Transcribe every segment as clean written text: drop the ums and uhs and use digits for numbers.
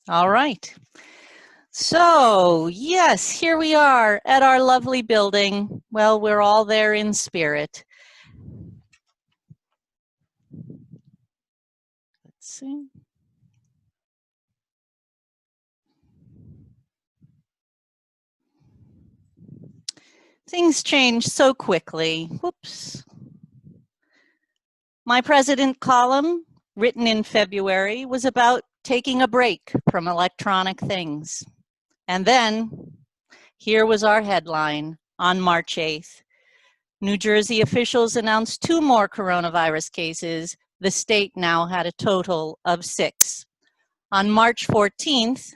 All right. So, yes, here we are at our lovely building. Well, we're all there in spirit. Let's see. Things change so quickly. Whoops. My President column, written in February, was about taking a break from electronic things. And then, here was our headline on March 8th. New Jersey officials announced 2 more coronavirus cases. The state now had a total of 6. On March 14th,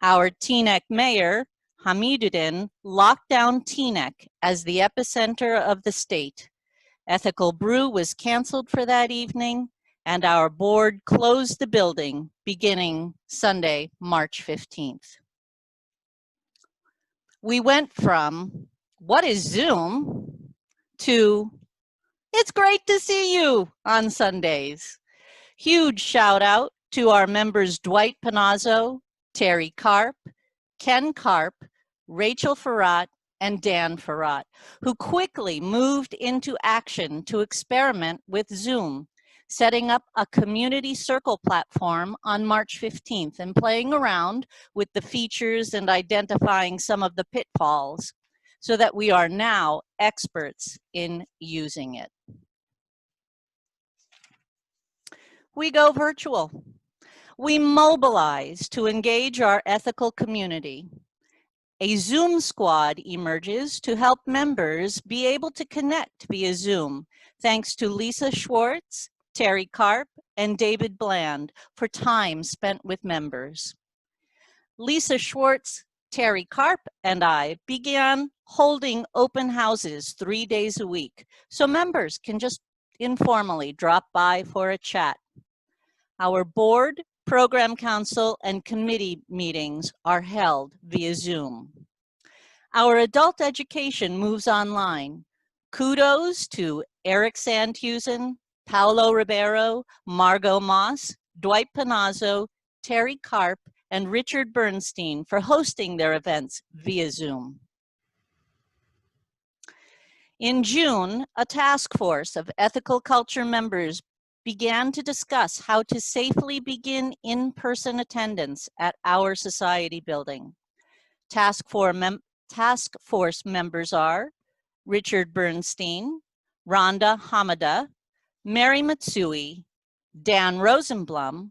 our Teaneck mayor, Hamiduddin, locked down Teaneck as the epicenter of the state. Ethical Brew was canceled for that evening, and our board closed the building beginning Sunday, March 15th. We went from, what is Zoom, to, it's great to see you on Sundays. Huge shout out to our members Dwight Panazzo, Terry Karp, Ken Karp, Rachel Farrat, and Dan Farrat, who quickly moved into action to experiment with Zoom, setting up a community circle platform on March 15th and playing around with the features and identifying some of the pitfalls so that we are now experts in using it. We go virtual. We mobilize to engage our ethical community. A Zoom squad emerges to help members be able to connect via Zoom, thanks to Lisa Schwartz, Terry Karp, and David Bland for time spent with members. Lisa Schwartz, Terry Karp, and I began holding open houses 3 days a week, so members can just informally drop by for a chat. Our board, program council, and committee meetings are held via Zoom. Our adult education moves online. Kudos to Eric Sandhusen, Paolo Ribeiro, Margot Moss, Dwight Panazzo, Terry Karp, and Richard Bernstein for hosting their events via Zoom. In June, a task force of ethical culture members began to discuss how to safely begin in-person attendance at our society building. Task force members are Richard Bernstein, Rhonda Hamada, Mary Matsui, Dan Rosenblum,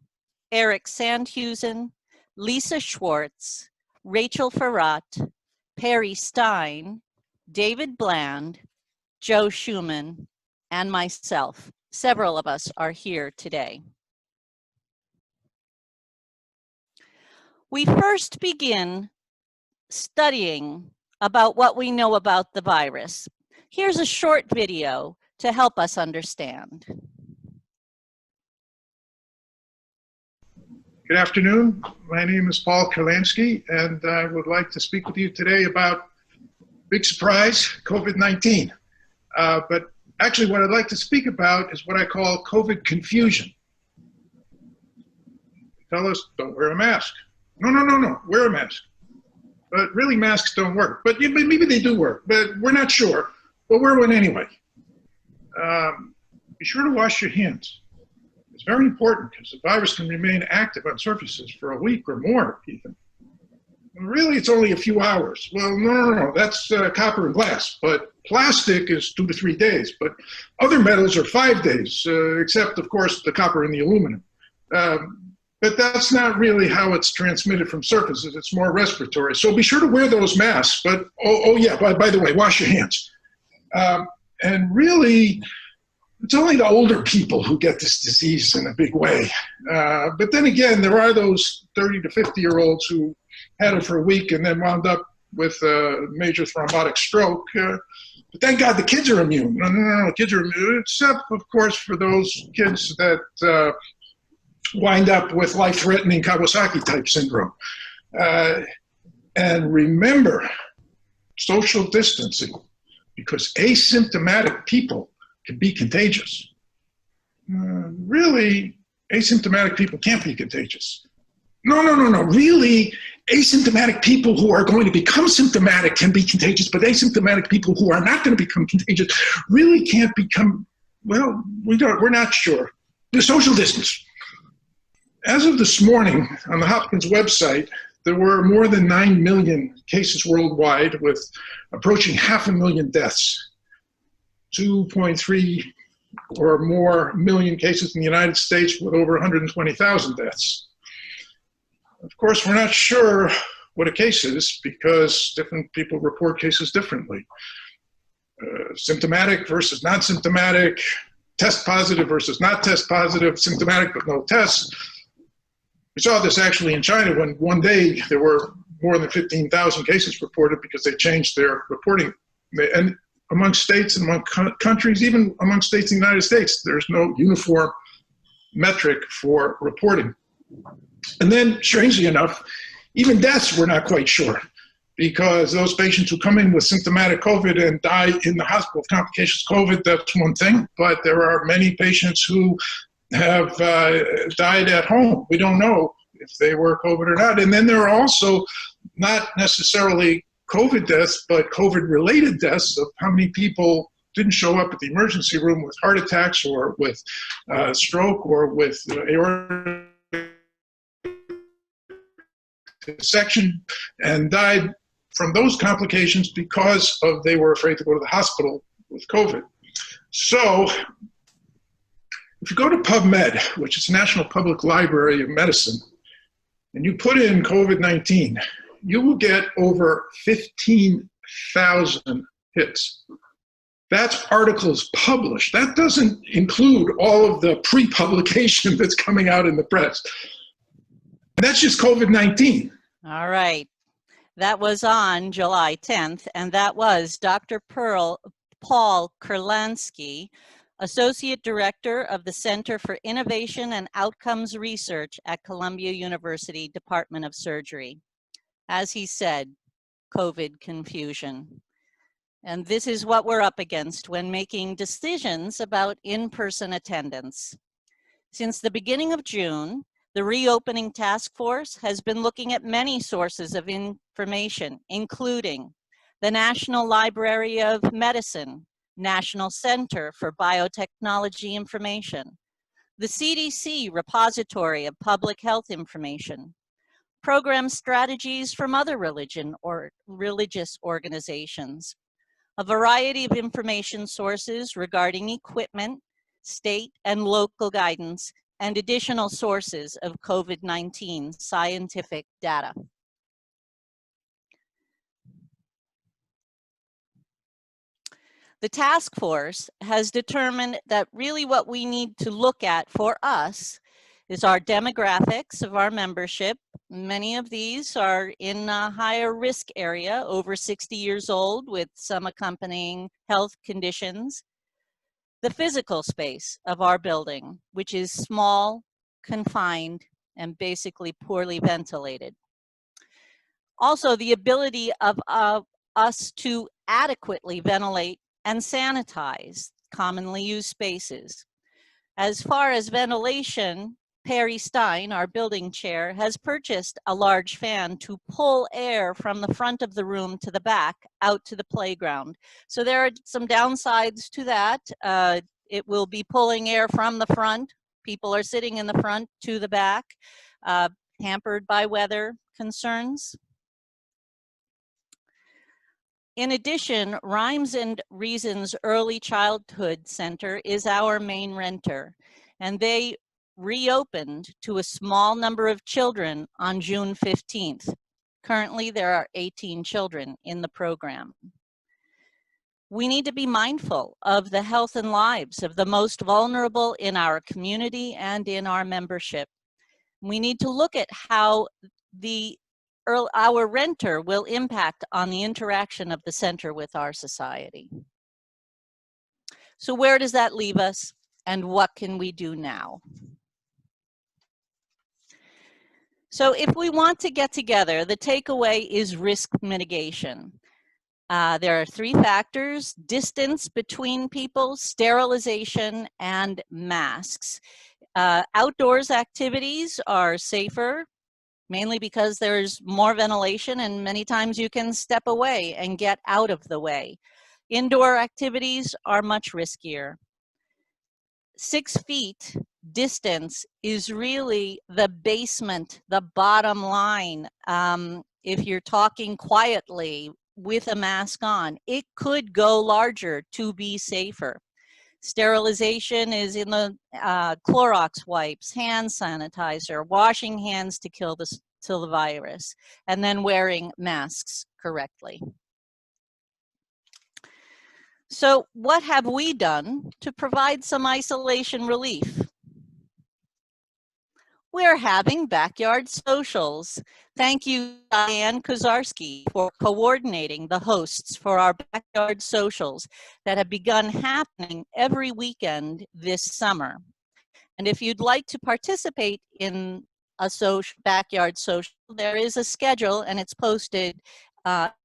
Eric Sandhusen, Lisa Schwartz, Rachel Farrat, Perry Stein, David Bland, Joe Schumann, and myself. Several of us are here today. We first begin studying about what we know about the virus. Here's a short video to help us understand. Good afternoon. My name is Paul Kurlansky, and I would like to speak with you today about, big surprise, COVID-19. But actually, what I'd like to speak about is what I call COVID confusion. They tell us, don't wear a mask. No, wear a mask. But really, masks don't work. But maybe they do work, but we're not sure. But wear one anyway. Be sure to wash your hands. It's very important because the virus can remain active on surfaces for a week or more, even. Really, it's only a few hours. Well, no, that's copper and glass, but plastic is 2 to 3 days, but other metals are 5 days, except, of course, the copper and the aluminum. But that's not really how it's transmitted from surfaces. It's more respiratory. So be sure to wear those masks, but, oh yeah, by the way, wash your hands. And really, it's only the older people who get this disease in a big way. But then again, there are those 30 to 50-year-olds who had it for a week and then wound up with a major thrombotic stroke. But thank God the kids are immune. No, kids are immune, except, of course, for those kids that wind up with life-threatening Kawasaki-type syndrome. And remember, social distancing, because asymptomatic people can be contagious. Really, asymptomatic people can't be contagious. No, no, no, no. Really, asymptomatic people who are going to become symptomatic can be contagious, but asymptomatic people who are not going to become contagious really can't become, well, we're not sure. The social distance. As of this morning, on the Hopkins website, there were more than 9 million cases worldwide, with approaching 500,000 deaths. 2.3 or more million cases in the United States, with over 120,000 deaths. Of course, we're not sure what a case is because different people report cases differently. Symptomatic versus non-symptomatic, test positive versus not test positive, symptomatic but no tests. We saw this actually in China when one day there were more than 15,000 cases reported because they changed their reporting. And among states and among countries, even among states in the United States, there's no uniform metric for reporting. And then, strangely enough, even deaths we're not quite sure, because those patients who come in with symptomatic COVID and die in the hospital of complications of COVID, that's one thing, but there are many patients who have died at home. We don't know if they were COVID or not. And then there are also not necessarily COVID deaths, but COVID-related deaths of how many people didn't show up at the emergency room with heart attacks or with stroke or with aortic dissection and died from those complications because they were afraid to go to the hospital with COVID. So if you go to PubMed, which is the National Public Library of Medicine, and you put in COVID-19, you will get over 15,000 hits. That's articles published. That doesn't include all of the pre-publication that's coming out in the press. And that's just COVID-19. All right. That was on July 10th, and that was Dr. Paul Kurlansky, Associate Director of the Center for Innovation and Outcomes Research at Columbia University Department of Surgery. As he said, COVID confusion. And this is what we're up against when making decisions about in-person attendance. Since the beginning of June, the Reopening Task Force has been looking at many sources of information, including the National Library of Medicine, National Center for Biotechnology Information, the CDC Repository of Public Health Information, program strategies from other religious organizations, a variety of information sources regarding equipment, state and local guidance, and additional sources of COVID-19 scientific data. The task force has determined that really what we need to look at for us is our demographics of our membership. Many of these are in a higher risk area, over 60 years old with some accompanying health conditions. The physical space of our building, which is small, confined, and basically poorly ventilated. Also, the ability of us to adequately ventilate and sanitize commonly used spaces. As far as ventilation, Perry Stein, our building chair, has purchased a large fan to pull air from the front of the room to the back out to the playground. So there are some downsides to that. It will be pulling air from the front. People are sitting in the front to the back, hampered by weather concerns. In addition, Rhymes and Reason's Early Childhood Center is our main renter, and they reopened to a small number of children on June 15th. Currently, there are 18 children in the program. We need to be mindful of the health and lives of the most vulnerable in our community and in our membership. We need to look at how our renter will impact on the interaction of the center with our society. So where does that leave us, and what can we do now? So if we want to get together, the takeaway is risk mitigation. There are 3 factors: distance between people, sterilization, and masks. Outdoors activities are safer. mainly because there's more ventilation and many times you can step away and get out of the way. Indoor activities are much riskier. 6 feet distance is really the basement, the bottom line. If you're talking quietly with a mask on, it could go larger to be safer. Sterilization is in the Clorox wipes, hand sanitizer, washing hands to kill the virus, and then wearing masks correctly. So what have we done to provide some isolation relief? We're having backyard socials. Thank you, Diane Kozarski, for coordinating the hosts for our backyard socials that have begun happening every weekend this summer. And if you'd like to participate in a backyard social, there is a schedule and it's posted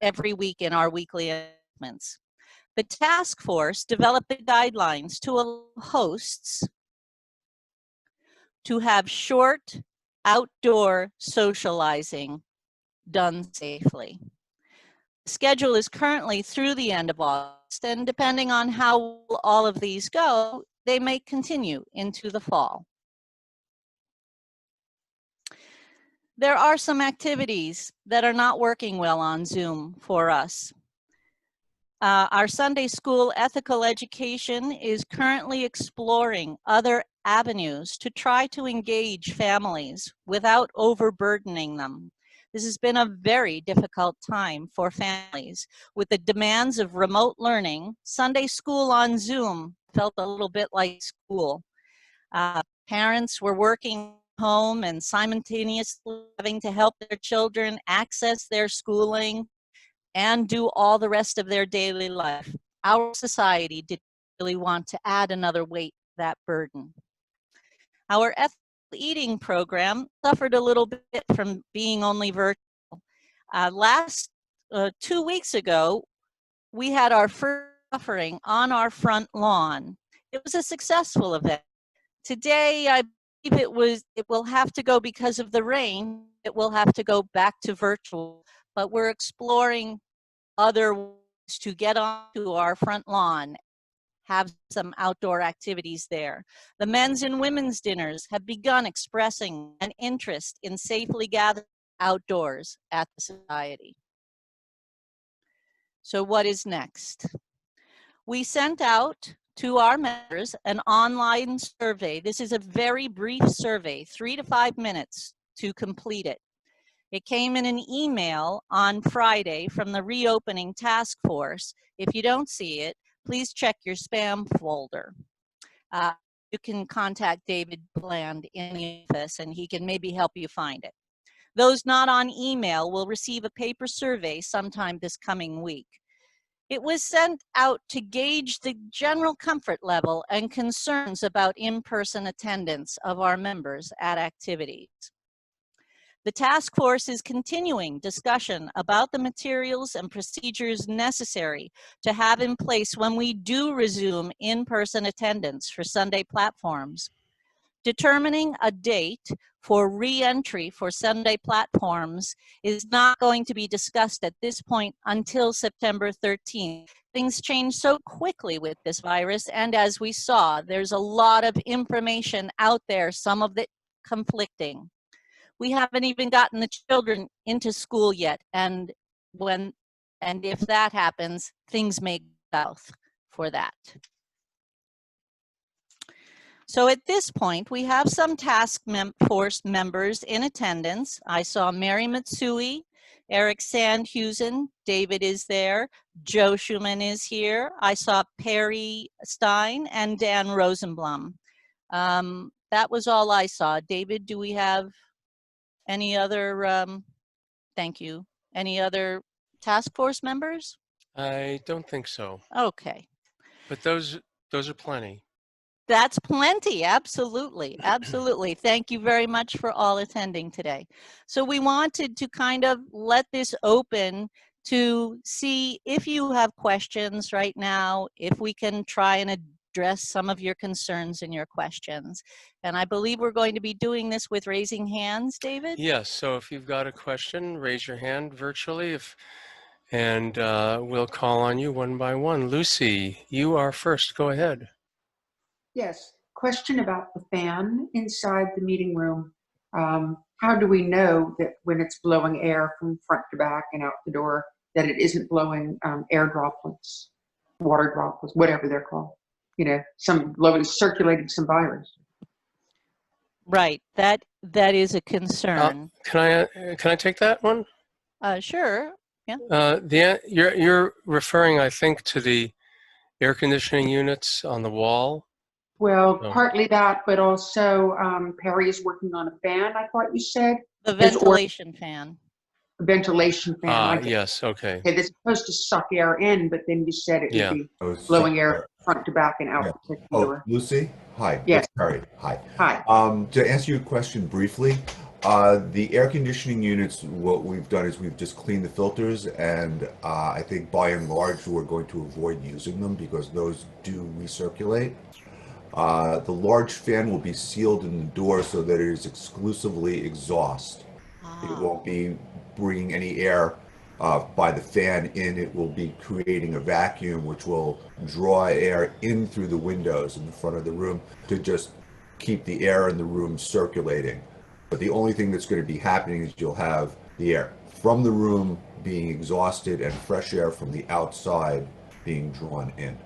every week in our weekly announcements. The task force developed the guidelines to allow hosts to have short outdoor socializing done safely. The schedule is currently through the end of August, and depending on how all of these go, they may continue into the fall. There are some activities that are not working well on Zoom for us. Our Sunday school ethical education is currently exploring other avenues to try to engage families without overburdening them. This has been a very difficult time for families. With the demands of remote learning, Sunday school on Zoom felt a little bit like school. Parents were working home and simultaneously having to help their children access their schooling and do all the rest of their daily life. Our society didn't really want to add another weight to that burden. Our ethical eating program suffered a little bit from being only virtual. 2 weeks ago, we had our first offering on our front lawn. It was a successful event. Today, I believe it will have to go because of the rain. It will have to go back to virtual, but we're exploring other ways to get onto our front lawn, have some outdoor activities there. The men's and women's dinners have begun expressing an interest in safely gathering outdoors at the society. So what is next? We sent out to our members an online survey. This is a very brief survey, 3 to 5 minutes to complete it. It came in an email on Friday from the reopening task force. If you don't see it, please check your spam folder. You can contact David Bland in the office and he can maybe help you find it. Those not on email will receive a paper survey sometime this coming week. It was sent out to gauge the general comfort level and concerns about in-person attendance of our members at activities. The task force is continuing discussion about the materials and procedures necessary to have in place when we do resume in-person attendance for Sunday platforms. Determining a date for re-entry for Sunday platforms is not going to be discussed at this point until September 13th. Things change so quickly with this virus, and as we saw, there's a lot of information out there, some of it conflicting. We haven't even gotten the children into school yet, and if that happens, things may go south for that. So at this point, we have some task force members in attendance. I saw Mary Matsui, Eric Sandhusen, David is there, Joe Schumann is here. I saw Perry Stein and Dan Rosenblum. That was all I saw. David, do we have any other, thank you, any other task force members? I don't think so. Okay. But those are plenty. That's plenty, absolutely, absolutely. Thank you very much for all attending today. So we wanted to kind of let this open to see if you have questions right now, if we can try and address some of your concerns and your questions. And I believe we're going to be doing this with raising hands, David? Yes, so if you've got a question, raise your hand virtually, and we'll call on you one by one. Lucy, you are first. Go ahead. Yes, question about the fan inside the meeting room. How do we know that when it's blowing air from front to back and out the door, that it isn't blowing air droplets, water droplets, whatever they're called? You know, some circulating some virus. Right, that is a concern. Can I take that one? Sure. You're referring, I think, to the air conditioning units on the wall. Well, Oh. partly that, but also Perry is working on a fan, I thought you said. The ventilation fan. A ventilation fan. Yes, okay. Okay, they're supposed to suck air in, but then you said it would be blowing air front to back and out the kitchen door. Lucy? Hi. Yes. It's Perry. Hi. Hi. To answer your question briefly, the air conditioning units, what we've done is we've just cleaned the filters, and I think by and large we're going to avoid using them because those do recirculate. The large fan will be sealed in the door so that it is exclusively exhaust. It won't be bringing any air by the fan in. It will be creating a vacuum which will draw air in through the windows in the front of the room to just keep the air in the room circulating. But the only thing that's going to be happening is you'll have the air from the room being exhausted and fresh air from the outside being drawn in.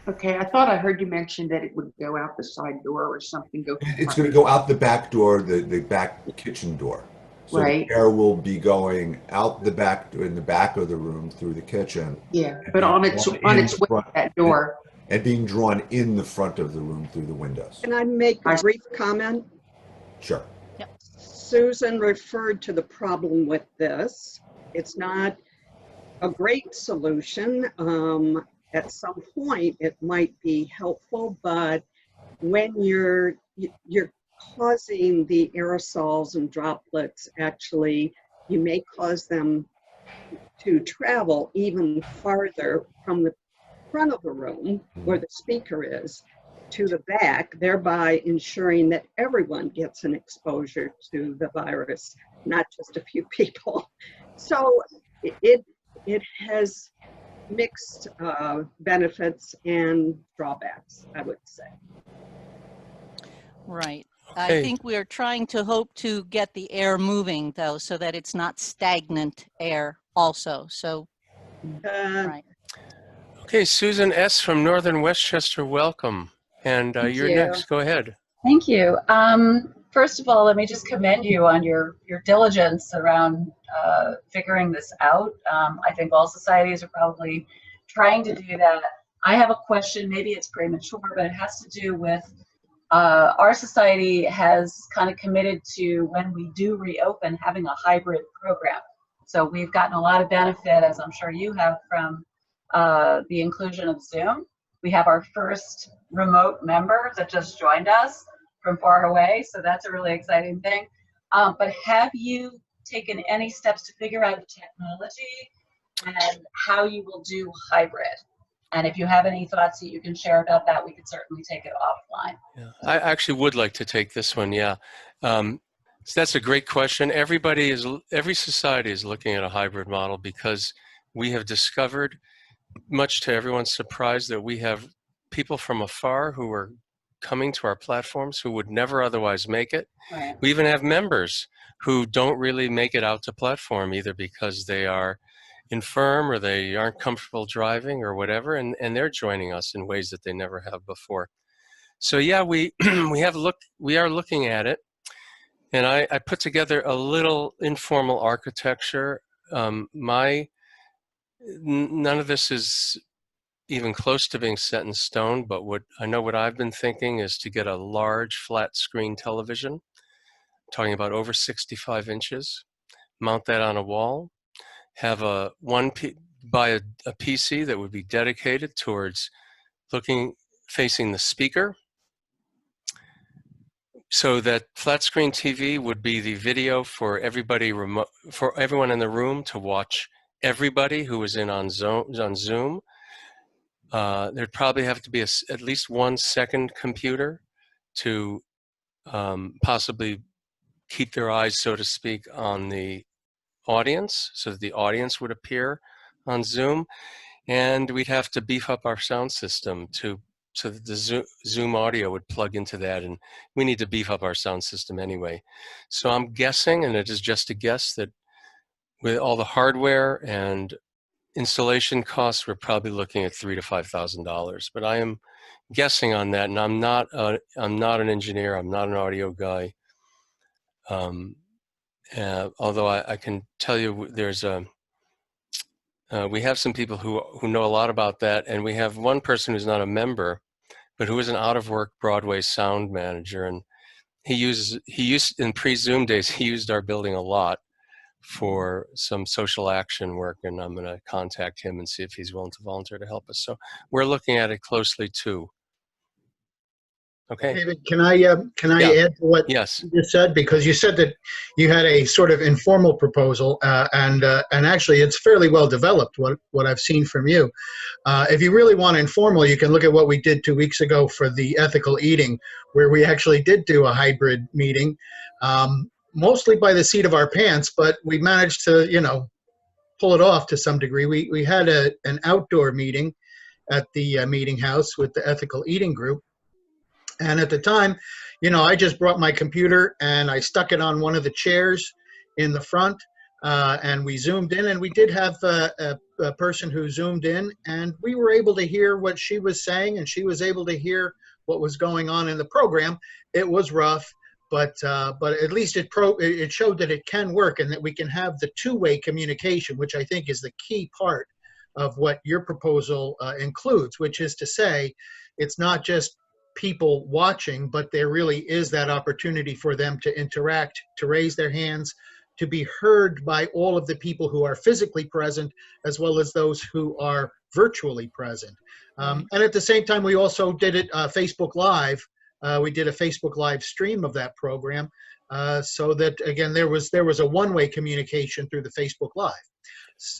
Okay, I thought I heard you mention that it would go out the side door or something. It's going to go out the back door, the back kitchen door. So right. The air will be going out the back in the back of the room through the kitchen. Yeah, but on its way to that door. And being drawn in the front of the room through the windows. Can I make a brief comment? Sure. Yep. Susan referred to the problem with this. It's not a great solution. At some point, it might be helpful, but when you're causing the aerosols and droplets, actually, you may cause them to travel even farther from the front of the room where the speaker is to the back, thereby ensuring that everyone gets an exposure to the virus, not just a few people. So it has mixed benefits and drawbacks, I would say. Right. Okay. I think we are trying to hope to get the air moving, though, so that it's not stagnant air also. So, right. Okay, Susan S. from Northern Westchester, welcome. And you're next. Go ahead. Thank you. First of all, let me just commend you on your diligence around figuring this out. I think all societies are probably trying to do that. I have a question, maybe it's premature, but it has to do with our society has kind of committed to, when we do reopen, having a hybrid program. So we've gotten a lot of benefit, as I'm sure you have, from the inclusion of Zoom. We have our first remote member that just joined us from far away, so that's a really exciting thing. But have you taken any steps to figure out the technology and how you will do hybrid? And if you have any thoughts that you can share about that, we could certainly take it offline. Yeah, I actually would like to take this one, yeah. So that's a great question. Every society is looking at a hybrid model because we have discovered, much to everyone's surprise, that we have people from afar who are coming to our platforms who would never otherwise make it. Right. We even have members who don't really make it out to platform, either because they are infirm or they aren't comfortable driving or whatever, and they're joining us in ways that they never have before. So yeah, we are looking at it, and I put together a little informal architecture. None of this is even close to being set in stone, but what I've been thinking is to get a large flat screen television, talking about over 65 inches, mount that on a wall, have buy a PC that would be dedicated towards facing the speaker, so that flat screen TV would be the video for everybody for everyone in the room to watch everybody who is in on Zoom. There'd probably have to be at least one second computer to possibly keep their eyes, so to speak, on the audience, so that the audience would appear on Zoom. And we'd have to beef up our sound system so that the Zoom audio would plug into that. And we need to beef up our sound system anyway. So I'm guessing, and it is just a guess, that with all the hardware and installation costs, we're probably looking at $3,000 to $5,000. But I am guessing on that, and I'm not an engineer. I'm not an audio guy. Although I can tell you, there's we have some people who know a lot about that, and we have one person who's not a member, but who is an out-of-work Broadway sound manager, and he used in pre-Zoom days, he used our building a lot for some social action work, and I'm going to contact him and see if he's willing to volunteer to help us. So we're looking at it closely too. Okay. David, can I add to what Yes. you just said? Because you said that you had a sort of informal proposal, and actually it's fairly well developed, what I've seen from you. If you really want informal, you can look at what we did 2 weeks ago for the ethical eating, where we actually did do a hybrid meeting, mostly by the seat of our pants, but we managed to, pull it off to some degree. We had an outdoor meeting at the Meetinghouse with the ethical eating group. And at the time, I just brought my computer and I stuck it on one of the chairs in the front, and we zoomed in, and we did have a person who zoomed in, and we were able to hear what she was saying, and she was able to hear what was going on in the program. It was rough, but at least it showed that it can work, and that we can have the two-way communication, which I think is the key part of what your proposal includes, which is to say, it's not just people watching, but there really is that opportunity for them to interact, to raise their hands, to be heard by all of the people who are physically present, as well as those who are virtually present. And at the same time, we also did it Facebook Live. We did a Facebook Live stream of that program, so that, again, there was a one-way communication through the Facebook Live.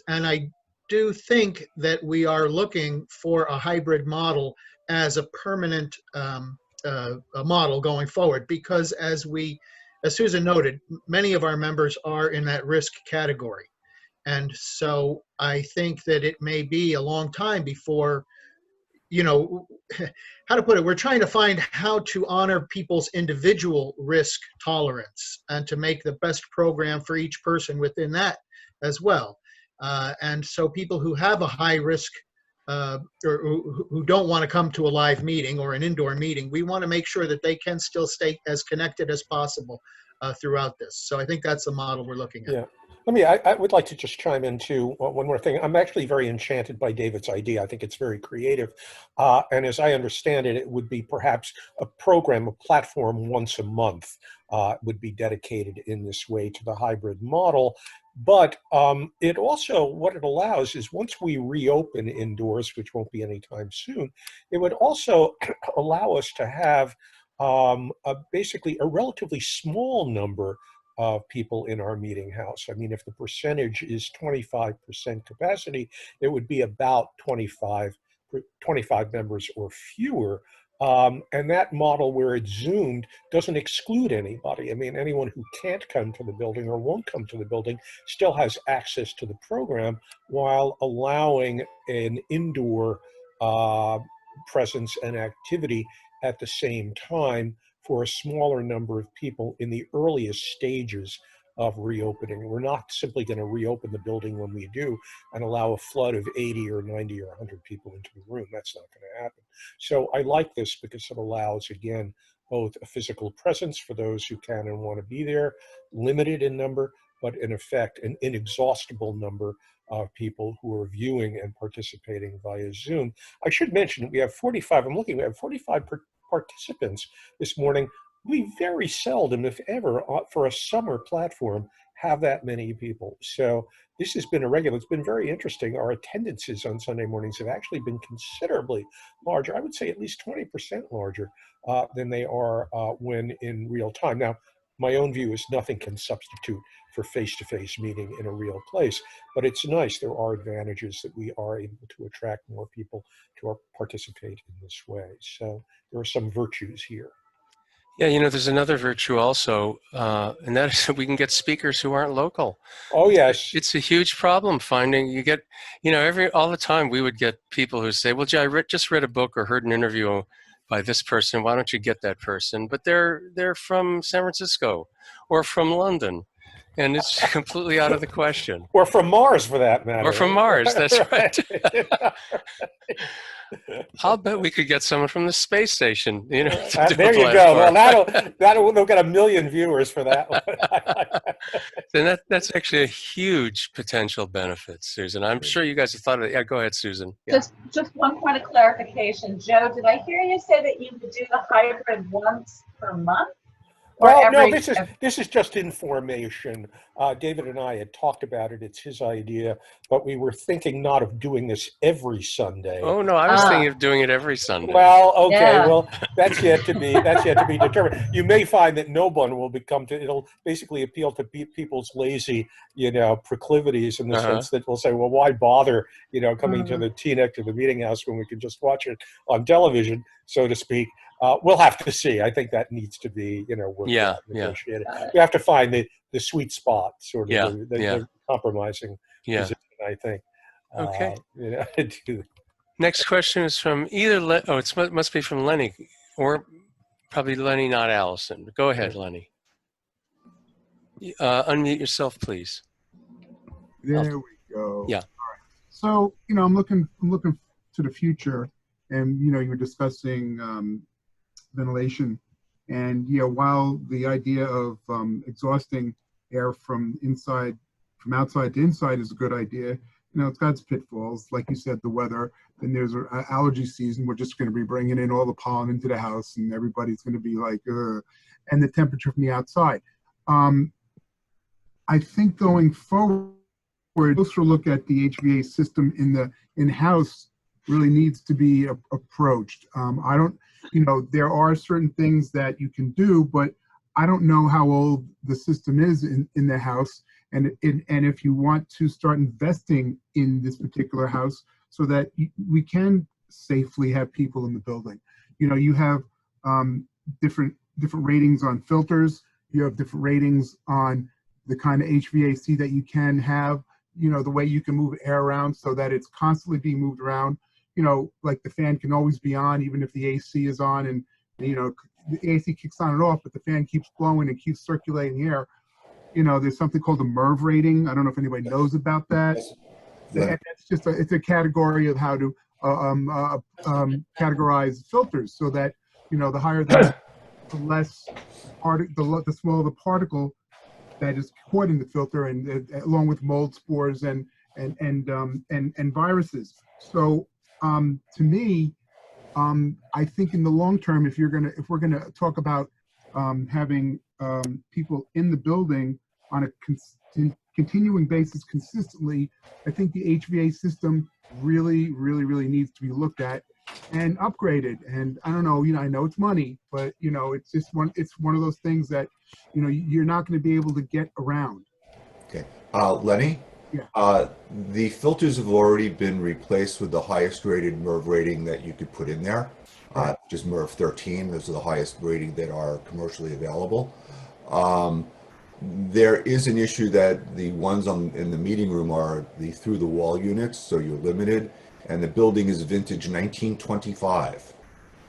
And I do think that we are looking for a hybrid model as a permanent a model going forward, because as Susan noted, many of our members are in that risk category. And so I think that it may be a long time before, how to put it, we're trying to find how to honor people's individual risk tolerance and to make the best program for each person within that as well. And so people who have a high risk or who don't want to come to a live meeting or an indoor meeting, we want to make sure that they can still stay as connected as possible throughout this. So I think that's the model we're looking at. Yeah. I would like to just chime in too, one more thing. I'm actually very enchanted by David's idea. I think it's very creative. And as I understand it, it would be perhaps a platform once a month would be dedicated in this way to the hybrid model. But it also, what it allows is, once we reopen indoors, which won't be anytime soon, it would also allow us to have basically a relatively small number of people in our meeting house. I mean, if the percentage is 25% capacity, it would be about 25 members or fewer. And that model, where it's zoomed, doesn't exclude anybody. I mean, anyone who can't come to the building or won't come to the building still has access to the program, while allowing an indoor presence and activity at the same time for a smaller number of people in the earliest stages of reopening. We're not simply going to reopen the building when we do and allow a flood of 80 or 90 or 100 people into the room. That's not going to happen. So I like this because it allows, again, both a physical presence for those who can and want to be there, limited in number, but in effect, an inexhaustible number of people who are viewing and participating via Zoom. I should mention we have 45, we have 45 participants this morning. We very seldom, if ever, for a summer platform, have that many people. So this has been a regular. It's been very interesting. Our attendances on Sunday mornings have actually been considerably larger. I would say at least 20% larger than they are when in real time. Now, my own view is nothing can substitute for face-to-face meeting in a real place. But it's nice. There are advantages that we are able to attract more people to participate in this way. So there are some virtues here. Yeah, you know, there's another virtue also, and that is that we can get speakers who aren't local. Oh, yes. It's a huge problem finding, you get, you know, all the time we would get people who say, well, gee, just read a book or heard an interview by this person. Why don't you get that person? But they're from San Francisco or from London, and it's completely out of the question. Or from Mars, for that matter. Or from Mars, that's right. I'll bet we could get someone from the space station, you know. There you go. Well, they'll get 1 million viewers for that one. Then that's actually a huge potential benefit, Susan. I'm sure you guys have thought of it. Yeah, go ahead, Susan. Yeah. Just one point of clarification. Joe, did I hear you say that you would do the hybrid once per month? Well, no, this is just information. David and I had talked about it. It's his idea, but we were thinking not of doing this every Sunday. Oh no, I was thinking of doing it every Sunday. Well, okay, yeah. Well, that's yet to be determined. You may find that no one will it'll basically appeal to people's lazy, you know, proclivities in the sense that we'll say, well, why bother, you know, coming to the Teaneck to the Meetinghouse when we can just watch it on television, so to speak. We'll have to see. I think that needs to be, you know, worked out, negotiated. We have to find the sweet spot, sort of the compromising position, I think. Okay. You know, Next question is from either it must be from Lenny, or probably Lenny, not Allison. Go ahead, Lenny. Unmute yourself, please. There we go. Yeah. All right. So, you know, I'm looking to the future, and you know, you were discussing ventilation, and you know, while the idea of exhausting air from outside to inside is a good idea, you know, it's got its pitfalls. Like you said, the weather. Then there's an allergy season. We're just going to be bringing in all the pollen into the house, and everybody's going to be like, and the temperature from the outside. I think going forward, a closer look at the HVAC system in-house really needs to be approached. I don't, you know, there are certain things that you can do, but I don't know how old the system is in the house, and if you want to start investing in this particular house so that we can safely have people in the building. You know, you have different ratings on filters. You have different ratings on the kind of HVAC that you can have. You know, the way you can move air around so that it's constantly being moved around. You know, like the fan can always be on even if the AC is on, and you know, the AC kicks on and off, but the fan keeps blowing and keeps circulating air. You know, there's something called a MERV rating. I don't know if anybody knows about that. It's just it's a category of how to categorize filters, so that, you know, the higher the less the smaller the particle that is caught in the filter, and along with mold spores and viruses. So to me, I think in the long term, if we're gonna talk about having people in the building on a continuing basis consistently, I think the HVAC system really needs to be looked at and upgraded. And I don't know, you know, I know it's money, but you know, it's one of those things that, you know, you're not going to be able to get around. Okay, Lenny. Yeah. The filters have already been replaced with the highest rated MERV rating that you could put in there, which is MERV 13. Those are the highest rating that are commercially available. There is an issue that the ones in the meeting room are the through the wall units, so you're limited, and the building is vintage 1925.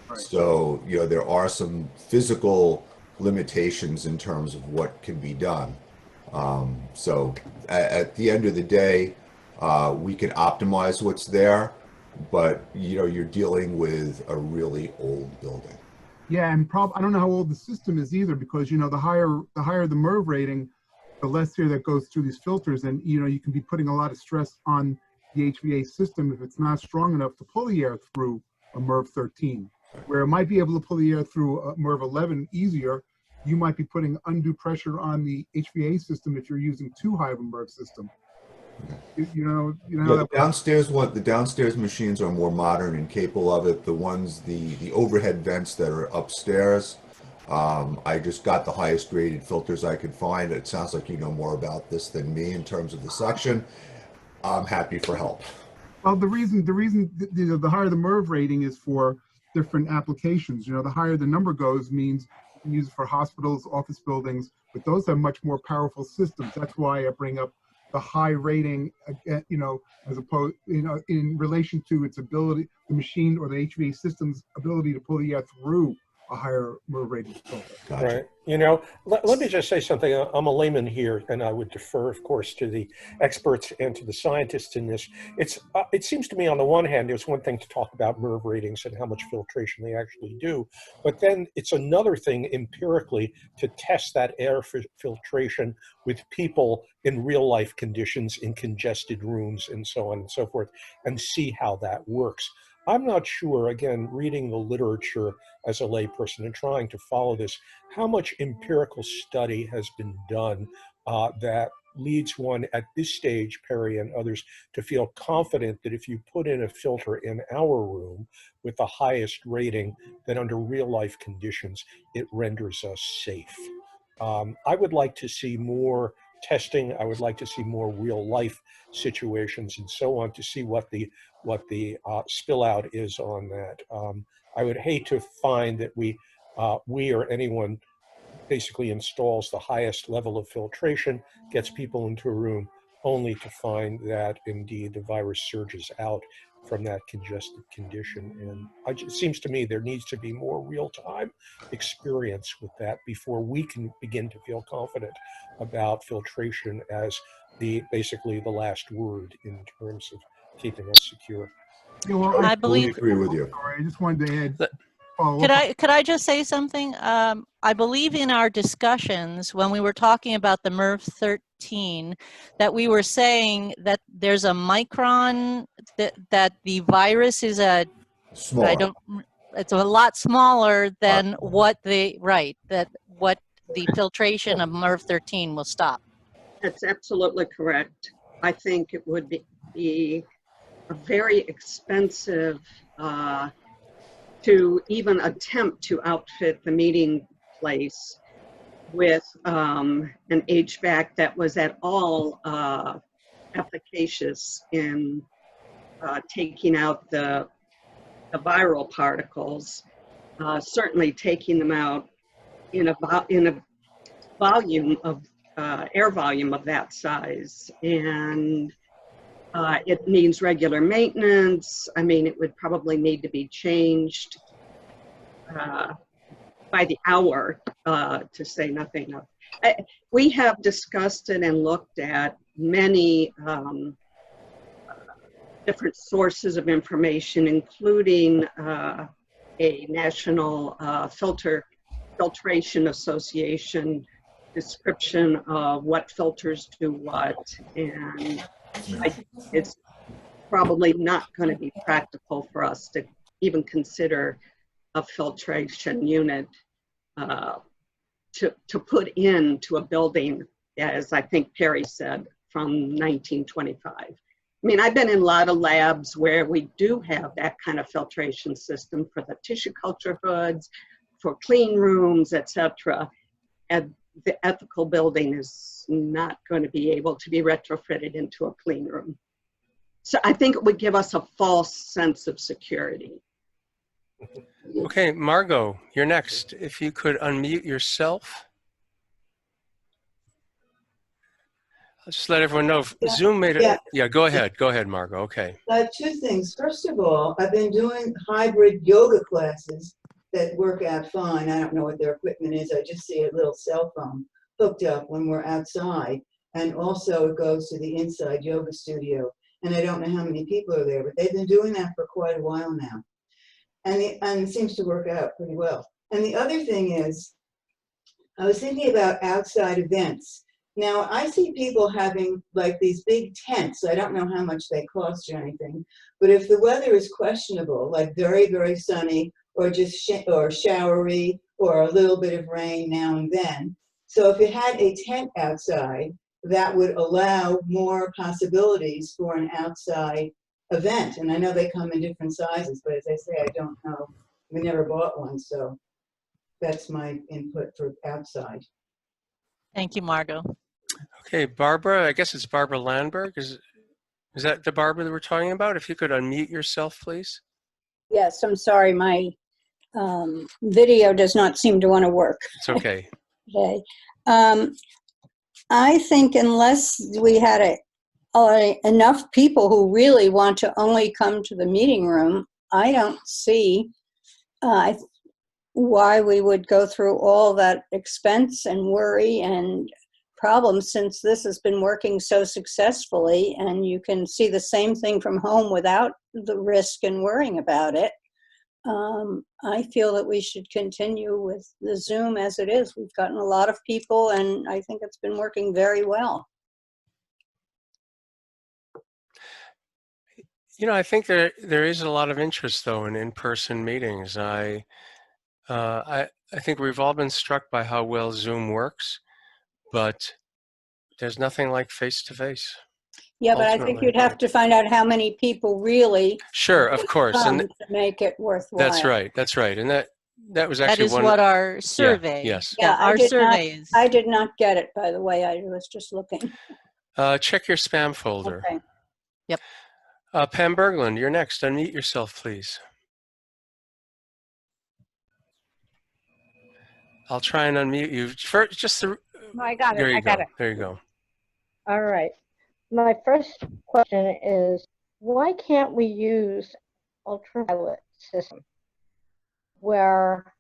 Right. So, you know, there are some physical limitations in terms of what can be done. So at the end of the day, we can optimize what's there, but you know, you're dealing with a really old building. Yeah, and I don't know how old the system is either, because you know, the higher the MERV rating, the less air that goes through these filters, and you know, you can be putting a lot of stress on the HVAC system if it's not strong enough to pull the air through a MERV 13, where it might be able to pull the air through a MERV 11 easier. You might be putting undue pressure on the HVAC system if you're using too high of a MERV system. You know the downstairs machines are more modern and capable of it. The overhead vents that are upstairs I just got the highest graded filters I could find. It sounds like you know more about this than me in terms of the suction. I'm happy for help. Well, the higher the MERV rating is for different applications. The higher the number goes means you can use it for hospitals, office buildings, but those have much more powerful systems. That's why I bring up the high rating, as opposed, in relation to its ability, the machine or the HVAC system's ability to pull the air through a higher MERV rated filter. Gotcha. Right. Let me just say something. I'm a layman here, and I would defer, of course, to the experts and to the scientists in this. It seems to me, on the one hand, it's one thing to talk about MERV ratings and how much filtration they actually do, but then it's another thing empirically to test that air filtration with people in real life conditions, in congested rooms, and so on and so forth, and see how that works. I'm not sure, again, reading the literature as a layperson and trying to follow this, how much empirical study has been done that leads one at this stage, Perry and others, to feel confident that if you put in a filter in our room with the highest rating, that under real life conditions, it renders us safe. I would like to see more testing. I would like to see more real life situations and so on to see what the spill out is on that. I would hate to find that we or anyone basically installs the highest level of filtration, gets people into a room, only to find that indeed the virus surges out from that congested condition. And it seems to me there needs to be more real-time experience with that before we can begin to feel confident about filtration as basically the last word in terms of keeping us secure. I believe. Agree with you. Sorry, I just wanted to add. Could I just say something? I believe in our discussions when we were talking about the MERV 13 that we were saying that there's a micron that the virus is Smaller. it's a lot smaller than what the filtration of MERV 13 will stop. That's absolutely correct. I think it would be a very expensive to even attempt to outfit the meeting place with an HVAC that was at all efficacious in taking out the viral particles, certainly taking them out in a volume of air volume of that size. And it needs regular maintenance. I mean, it would probably need to be changed by the hour, to say nothing of. We have discussed it and looked at many different sources of information, including a National Filtration Association description of what filters do what, and it's probably not going to be practical for us to even consider a filtration unit to put into a building, as I think Perry said, from 1925. I mean, I've been in a lot of labs where we do have that kind of filtration system for the tissue culture hoods, for clean rooms, etc. And the ethical building is not going to be able to be retrofitted into a clean room. So I think it would give us a false sense of security. Okay, Margot, you're next. If you could unmute yourself. I'll just let everyone know if Zoom made it. Yeah, go ahead. Go ahead, Margot. Okay. Two things. First of all, I've been doing hybrid yoga classes that work out fine. I don't know what their equipment is. I just see a little cell phone hooked up when we're outside. And also it goes to the inside yoga studio. And I don't know how many people are there, but they've been doing that for quite a while now. And it seems to work out pretty well. And the other thing is, I was thinking about outside events. Now, I see people having like these big tents. I don't know how much they cost or anything, but if the weather is questionable, like very, very sunny or just or showery or a little bit of rain now and then. So if it had a tent outside, that would allow more possibilities for an outside event. And I know they come in different sizes, but as I say, I don't know. We never bought one, so That's my input for outside. Thank you, Margot. Okay, Barbara, I guess it's Barbara Landberg. Is that the Barbara that we're talking about? If you could unmute yourself, please. Yes, I'm sorry, my video does not seem to want to work It's okay. today. I think unless we had enough people who really want to only come to the meeting room, I don't see why we would go through all that expense and worry and problems, since this has been working so successfully and you can see the same thing from home without the risk and worrying about it. I feel that we should continue with the Zoom as it is. We've gotten a lot of people and I think it's been working very well. You know, I think there is a lot of interest, though, in in-person meetings. I think we've all been struck by how well Zoom works, but there's nothing like face-to-face. Yeah, but I think Ultimately. you'd have to find out how many people really Sure, of course, come and to make it worthwhile. that's right, and that was That actually is one. what our survey. yes. Yeah, our survey is. I did not get it, by the way. I was just looking. Check your spam folder. Okay. Yep. Pam Berglund, you're next. Unmute yourself, please. I'll try and unmute you. First, just the. No, I got it. There you I go. got it. There you go. All right. My first question is, why can't we use ultraviolet system where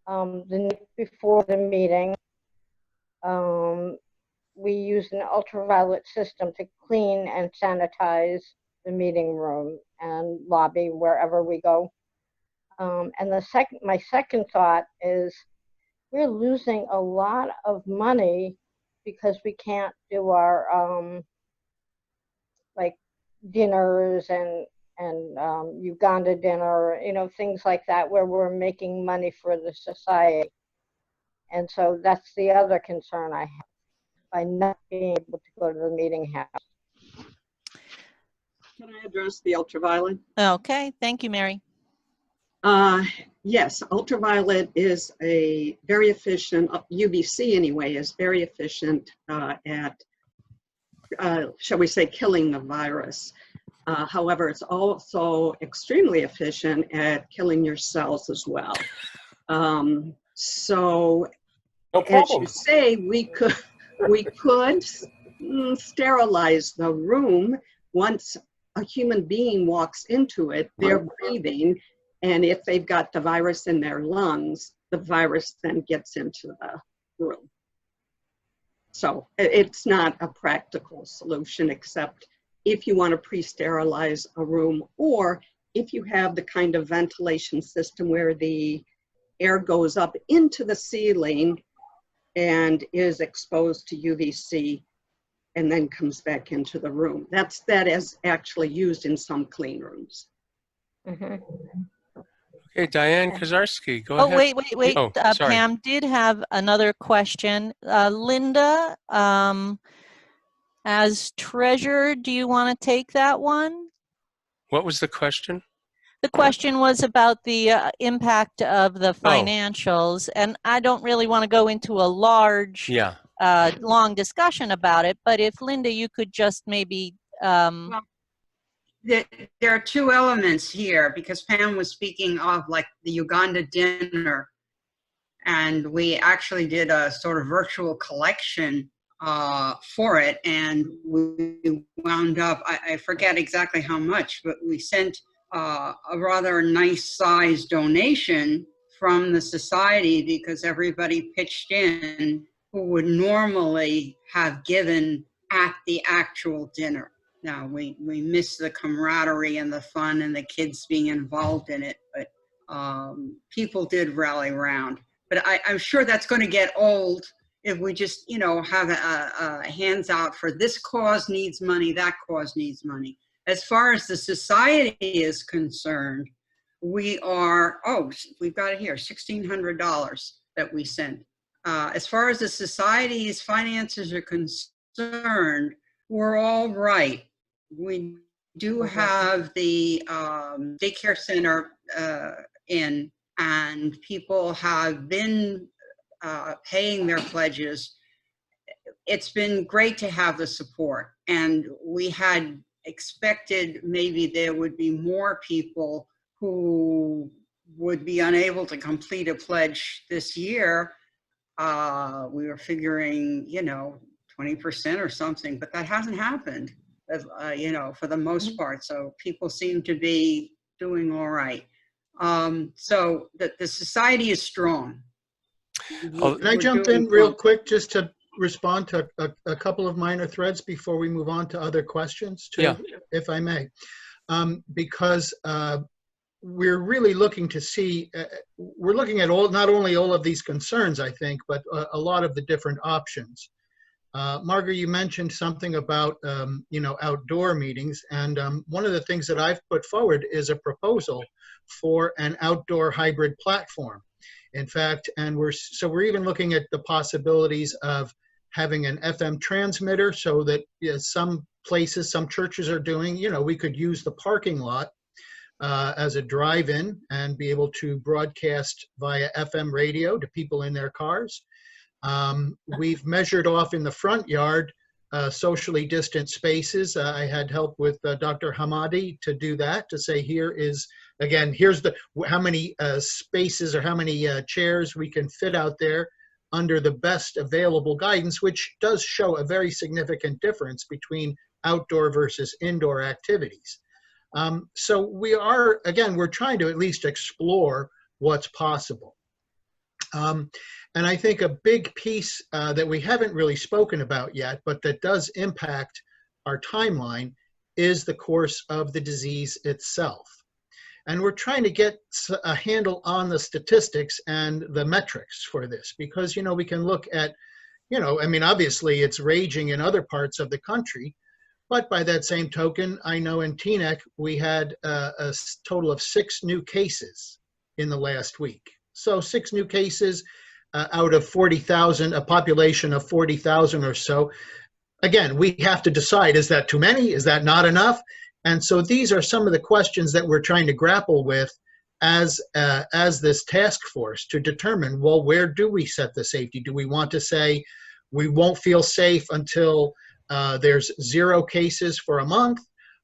the night before the meeting, we use an ultraviolet system to clean and sanitize the meeting room and lobby wherever we go. And my second thought is, we're losing a lot of money because we can't do our like dinners and Uganda dinner, things like that, where we're making money for the society. And so that's the other concern I have, by not being able to go to the meeting house. Can I address the ultraviolet? Okay, thank you, Mary. Yes, ultraviolet is a very efficient, UVC anyway, is very efficient at, shall we say, killing the virus. However, it's also extremely efficient at killing your cells as well. So, No as problem. you say, we could sterilize the room. Once a human being walks into it, they're breathing, and if they've got the virus in their lungs, the virus then gets into the room. So it's not a practical solution, except if you want to pre-sterilize a room, or if you have the kind of ventilation system where the air goes up into the ceiling and is exposed to UVC and then comes back into the room. That is actually used in some clean rooms. Mm-hmm. Okay, Diane Kozarski, go Oh, ahead. wait. Oh, sorry. Pam did have another question. Linda, as treasurer, do you want to take that one? What was the question? The question was about the impact of the financials, and I don't really want to go into a large, long discussion about it, but if Linda, you could just maybe... Well, there are two elements here, because Pam was speaking of like the Uganda dinner, and we actually did a sort of virtual collection for it, and we wound up, I forget exactly how much, but we sent a rather nice size donation from the society, because everybody pitched in who would normally have given at the actual dinner. Now, we miss the camaraderie and the fun and the kids being involved in it, but people did rally around. But I'm sure that's going to get old if we just, have a hands out for this cause needs money, that cause needs money. As far as the society is concerned, we are, we've got it here, $1,600 that we sent. As far as the society's finances are concerned, we're all right. We do have the daycare center in and people have been paying their pledges. It's been great to have the support, and we had expected maybe there would be more people who would be unable to complete a pledge this year. We were figuring, 20% or something, but that hasn't happened, for the most part. So people seem to be doing all right. So the society is strong. Can I jump in real quick just to respond to a couple of minor threads before we move on to other questions too, Yeah. if I may? Because we're really looking to see, we're looking at not only all of these concerns, I think, but a lot of the different options. Margaret, you mentioned something about, outdoor meetings. And one of the things that I've put forward is a proposal for an outdoor hybrid platform. In fact, and we're even looking at the possibilities of having an FM transmitter so that some places, some churches are doing, we could use the parking lot as a drive-in and be able to broadcast via FM radio to people in their cars. We've measured off in the front yard socially distant spaces. I had help with Dr. Hamadi to do that, to say here's how many spaces or how many chairs we can fit out there under the best available guidance, which does show a very significant difference between outdoor versus indoor activities. So we're trying to at least explore what's possible. And I think a big piece that we haven't really spoken about yet, but that does impact our timeline, is the course of the disease itself. And we're trying to get a handle on the statistics and the metrics for this, because, we can look at, obviously it's raging in other parts of the country, but by that same token, I know in Teaneck, we had a total of 6 new cases in the last week. So 6 new cases out of 40,000, a population of 40,000 or so. Again, we have to decide, is that too many? Is that not enough? And so these are some of the questions that we're trying to grapple with as this task force, to determine, well, where do we set the safety? Do we want to say we won't feel safe until there's 0 cases for a month?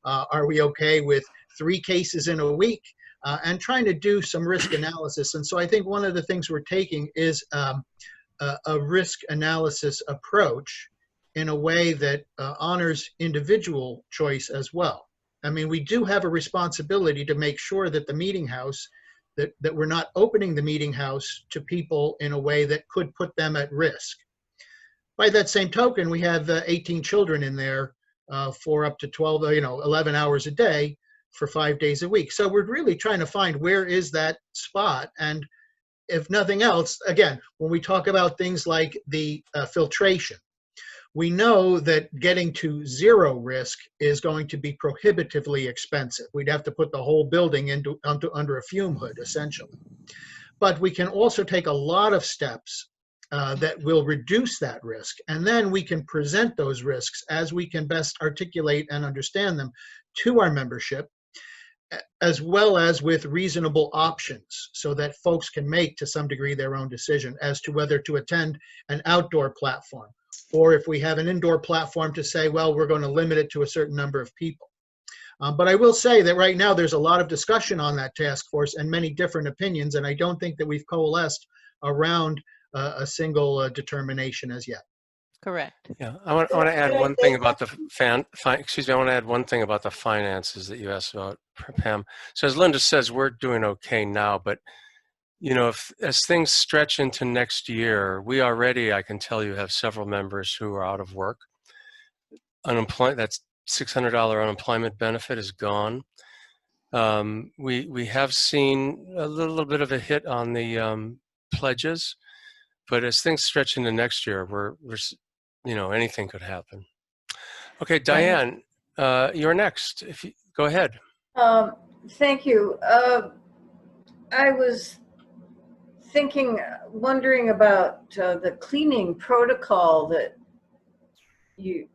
Are we okay with 3 cases in a week? And trying to do some risk analysis. And so I think one of the things we're taking is a risk analysis approach in a way that honors individual choice as well. I mean, we do have a responsibility to make sure that the Meetinghouse, that we're not opening the Meetinghouse to people in a way that could put them at risk. By that same token, we have 18 children in there for up to 11 hours a day for 5 days a week. So we're really trying to find where is that spot. And if nothing else, again, when we talk about things like the filtration, we know that getting to 0 risk is going to be prohibitively expensive. We'd have to put the whole building under a fume hood, essentially. But we can also take a lot of steps that will reduce that risk. And then we can present those risks as we can best articulate and understand them to our membership, as well as with reasonable options, so that folks can make, to some degree, their own decision as to whether to attend an outdoor platform, or if we have an indoor platform, to say, well, we're going to limit it to a certain number of people. But I will say that right now there's a lot of discussion on that task force and many different opinions, and I don't think that we've coalesced around a single determination as yet. Correct. Yeah, I want to add one thing about the I want to add one thing about the finances that you asked about, Pam. So as Linda says, we're doing okay now, but as things stretch into next year, we already, I can tell you, have several members who are out of work. Unemployment, that's $600 unemployment benefit is gone. We have seen a little bit of a hit on the pledges, but as things stretch into next year, we're anything could happen. Okay, Diane, you're next. If you go ahead. Thank you. I was wondering about the cleaning protocol that you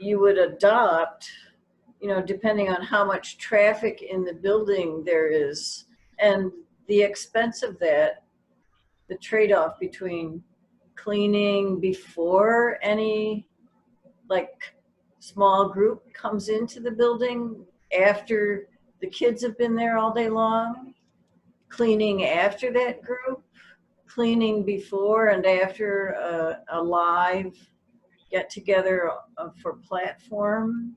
would adopt, depending on how much traffic in the building there is. And the expense of that, the trade-off between cleaning before any like small group comes into the building, after the kids have been there all day long, cleaning after that group, cleaning before and after a live get together for platform.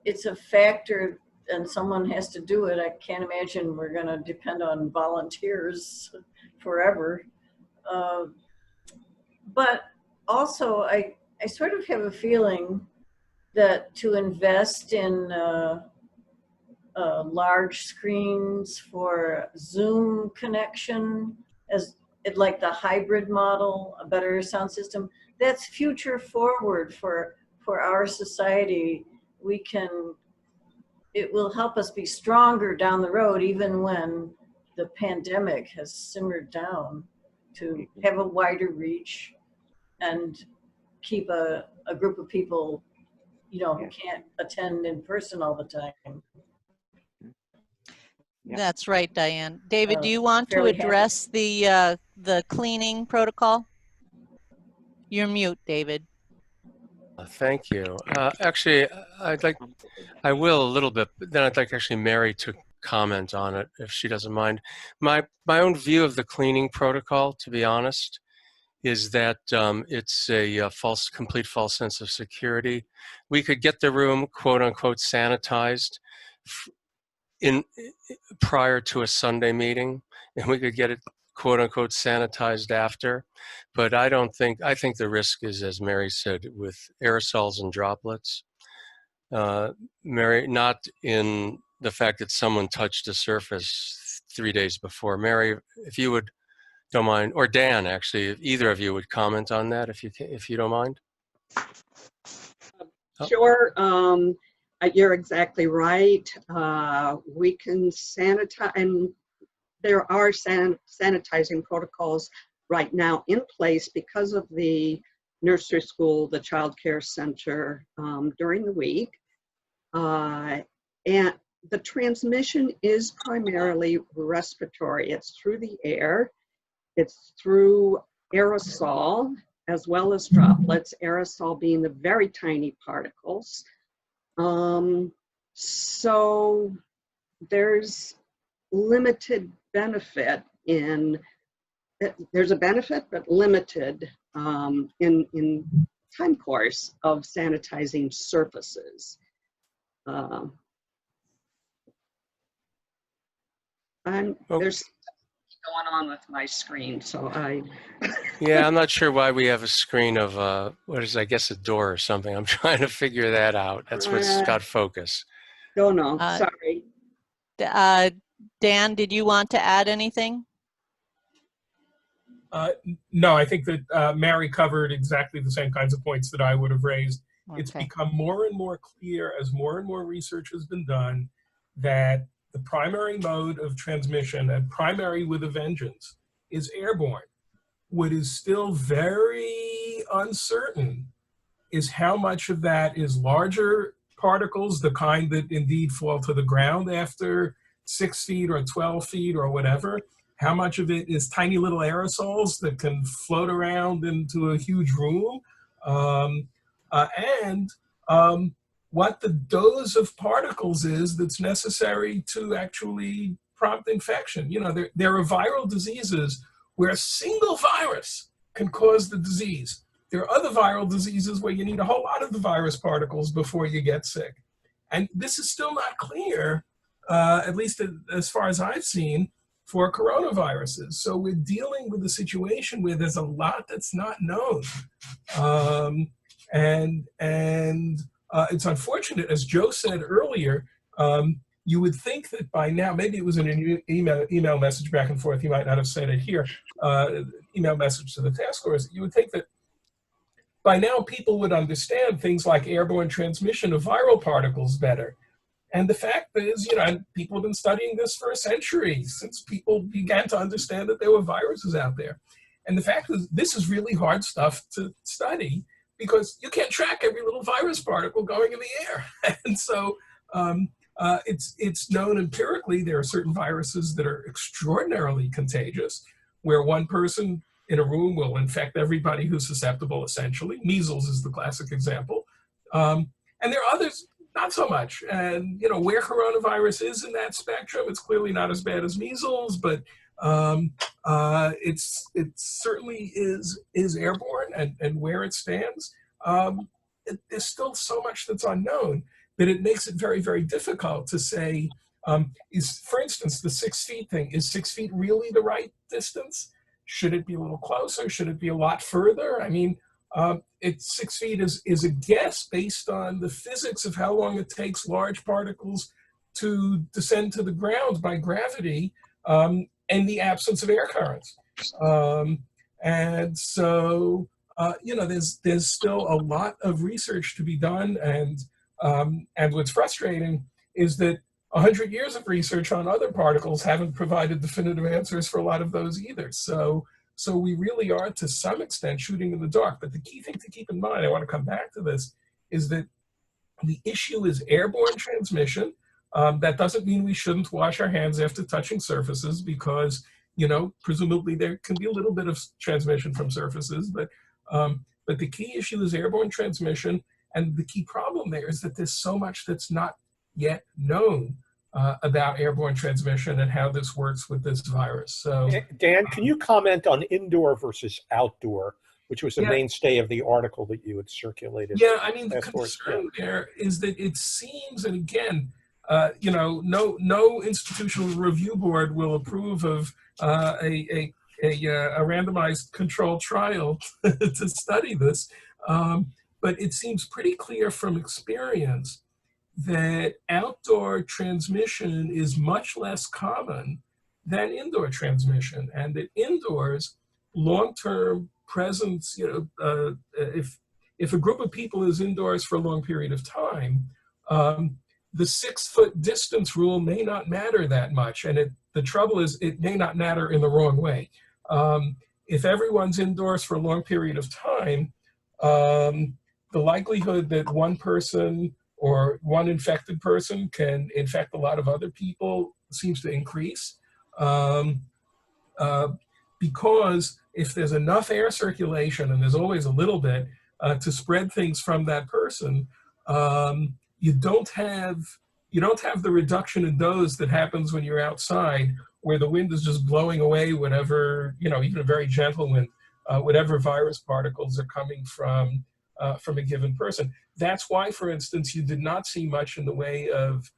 It's a factor, and someone has to do it. I can't imagine we're going to depend on volunteers forever. But also, I sort of have a feeling that to invest in large screens for Zoom connection, as like the hybrid model, a better sound system, that's future forward for our society. It will help us be stronger down the road, even when the pandemic has simmered down, to have a wider reach and keep a group of people, who can't attend in person all the time. That's right, Diane. David, do you want to fairly happy. address the cleaning protocol? You're mute, David. Thank you. Actually, I will a little bit, but then I'd like actually Mary to comment on it if she doesn't mind. My own view of the cleaning protocol, to be honest, is that it's a complete false sense of security. We could get the room, quote unquote, sanitized prior to a Sunday meeting, and we could get it, quote unquote, sanitized after. But I think the risk is, as Mary said, with aerosols and droplets. Mary, not in the fact that someone touched a surface 3 days before. Mary, if you would, don't mind, or Dan, actually, if either of you would comment on that, if you don't mind. Sure. You're exactly right. We can sanitize, and there are sanitizing protocols right now in place because of the nursery school, the child care center during the week. And the transmission is primarily respiratory. It's through the air. It's through aerosol as well as droplets, aerosol being the very tiny particles. So there's limited benefit there's a benefit, but limited in time course of sanitizing surfaces. There's going on with my screen, so Yeah, I'm not sure why we have a screen of what is, I guess, a door or something. I'm trying to figure that out. That's what's got focus. Don't know. Sorry. Dan, did you want to add anything? No, I think that Mary covered exactly the same kinds of points that I would have raised. Okay. It's become more and more clear as more and more research has been done that the primary mode of transmission, and primary with a vengeance, is airborne. What is still very uncertain is how much of that is larger particles, the kind that indeed fall to the ground after 6 feet or 12 feet or whatever. How much of it is tiny little aerosols that can float around into a huge room? And what the dose of particles is that's necessary to actually prompt infection. There are viral diseases where a single virus can cause the disease. There are other viral diseases where you need a whole lot of the virus particles before you get sick. And this is still not clear, at least as far as I've seen, for coronaviruses. So we're dealing with a situation where there's a lot that's not known. And it's unfortunate, as Joe said earlier, you would think that by now, maybe it was in an email message back and forth, you might not have said it here, email message to the task force, you would think that by now people would understand things like airborne transmission of viral particles better. And the fact is, people have been studying this for a century, since people began to understand that there were viruses out there. And the fact is, this is really hard stuff to study because you can't track every little virus particle going in the air. And so it's known empirically there are certain viruses that are extraordinarily contagious, where one person in a room will infect everybody who's susceptible, essentially. Measles is the classic example. And there are others, not so much. And, you know, where coronavirus is in that spectrum, it's clearly not as bad as measles, but it certainly is airborne, and where it stands, there's still so much that's unknown that it makes it very, very difficult to say, for instance, the 6 feet thing, is 6 feet really the right distance? Should it be a little closer? Should it be a lot further? I mean, 6 feet is a guess based on the physics of how long it takes large particles to descend to the ground by gravity, and the absence of air currents. And so, you know, there's still a lot of research to be done, and what's frustrating is that 100 years of research on other particles haven't provided definitive answers for a lot of those either. So we really are, to some extent, shooting in the dark. But the key thing to keep in mind, I want to come back to this, is that the issue is airborne transmission. That doesn't mean we shouldn't wash our hands after touching surfaces, because, you know, presumably there can be a little bit of transmission from surfaces, but the key issue is airborne transmission. And the key problem there is that there's so much that's not yet known about airborne transmission and how this works with this virus. So, Dan, can you comment on indoor versus outdoor, which was the mainstay of the article that you had circulated? Yeah, I mean, the concern there is that it seems, and again, you know, no institutional review board will approve of a randomized controlled trial to study this, but it seems pretty clear from experience that outdoor transmission is much less common than indoor transmission, and that indoors, long-term presence, you know, if a group of people is indoors for a long period of time, the 6-foot distance rule may not matter that much, and the trouble is it may not matter in the wrong way. If everyone's indoors for a long period of time, the likelihood that one person or one infected person can infect a lot of other people seems to increase, because if there's enough air circulation, and there's always a little bit, to spread things from that person, you don't have the reduction in dose that happens when you're outside, where the wind is just blowing away whatever, you know, even a very gentle wind, whatever virus particles are coming from a given person. That's why, for instance, you did not see much in the way of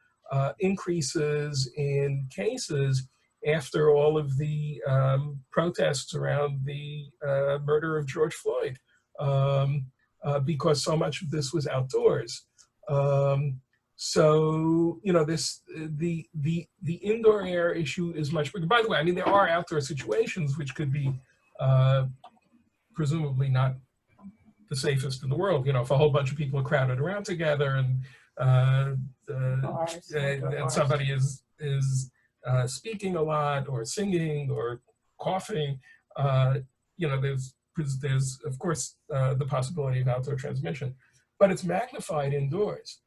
increases in cases after all of the protests around the murder of George Floyd, because so much of this was outdoors. So, you know, the indoor air issue is much bigger. By the way, I mean, there are outdoor situations which could be presumably not the safest in the world. You know, if a whole bunch of people are crowded around together, and somebody is speaking a lot, or singing, or coughing, you know, there's of course the possibility of outdoor transmission, but it's magnified indoors.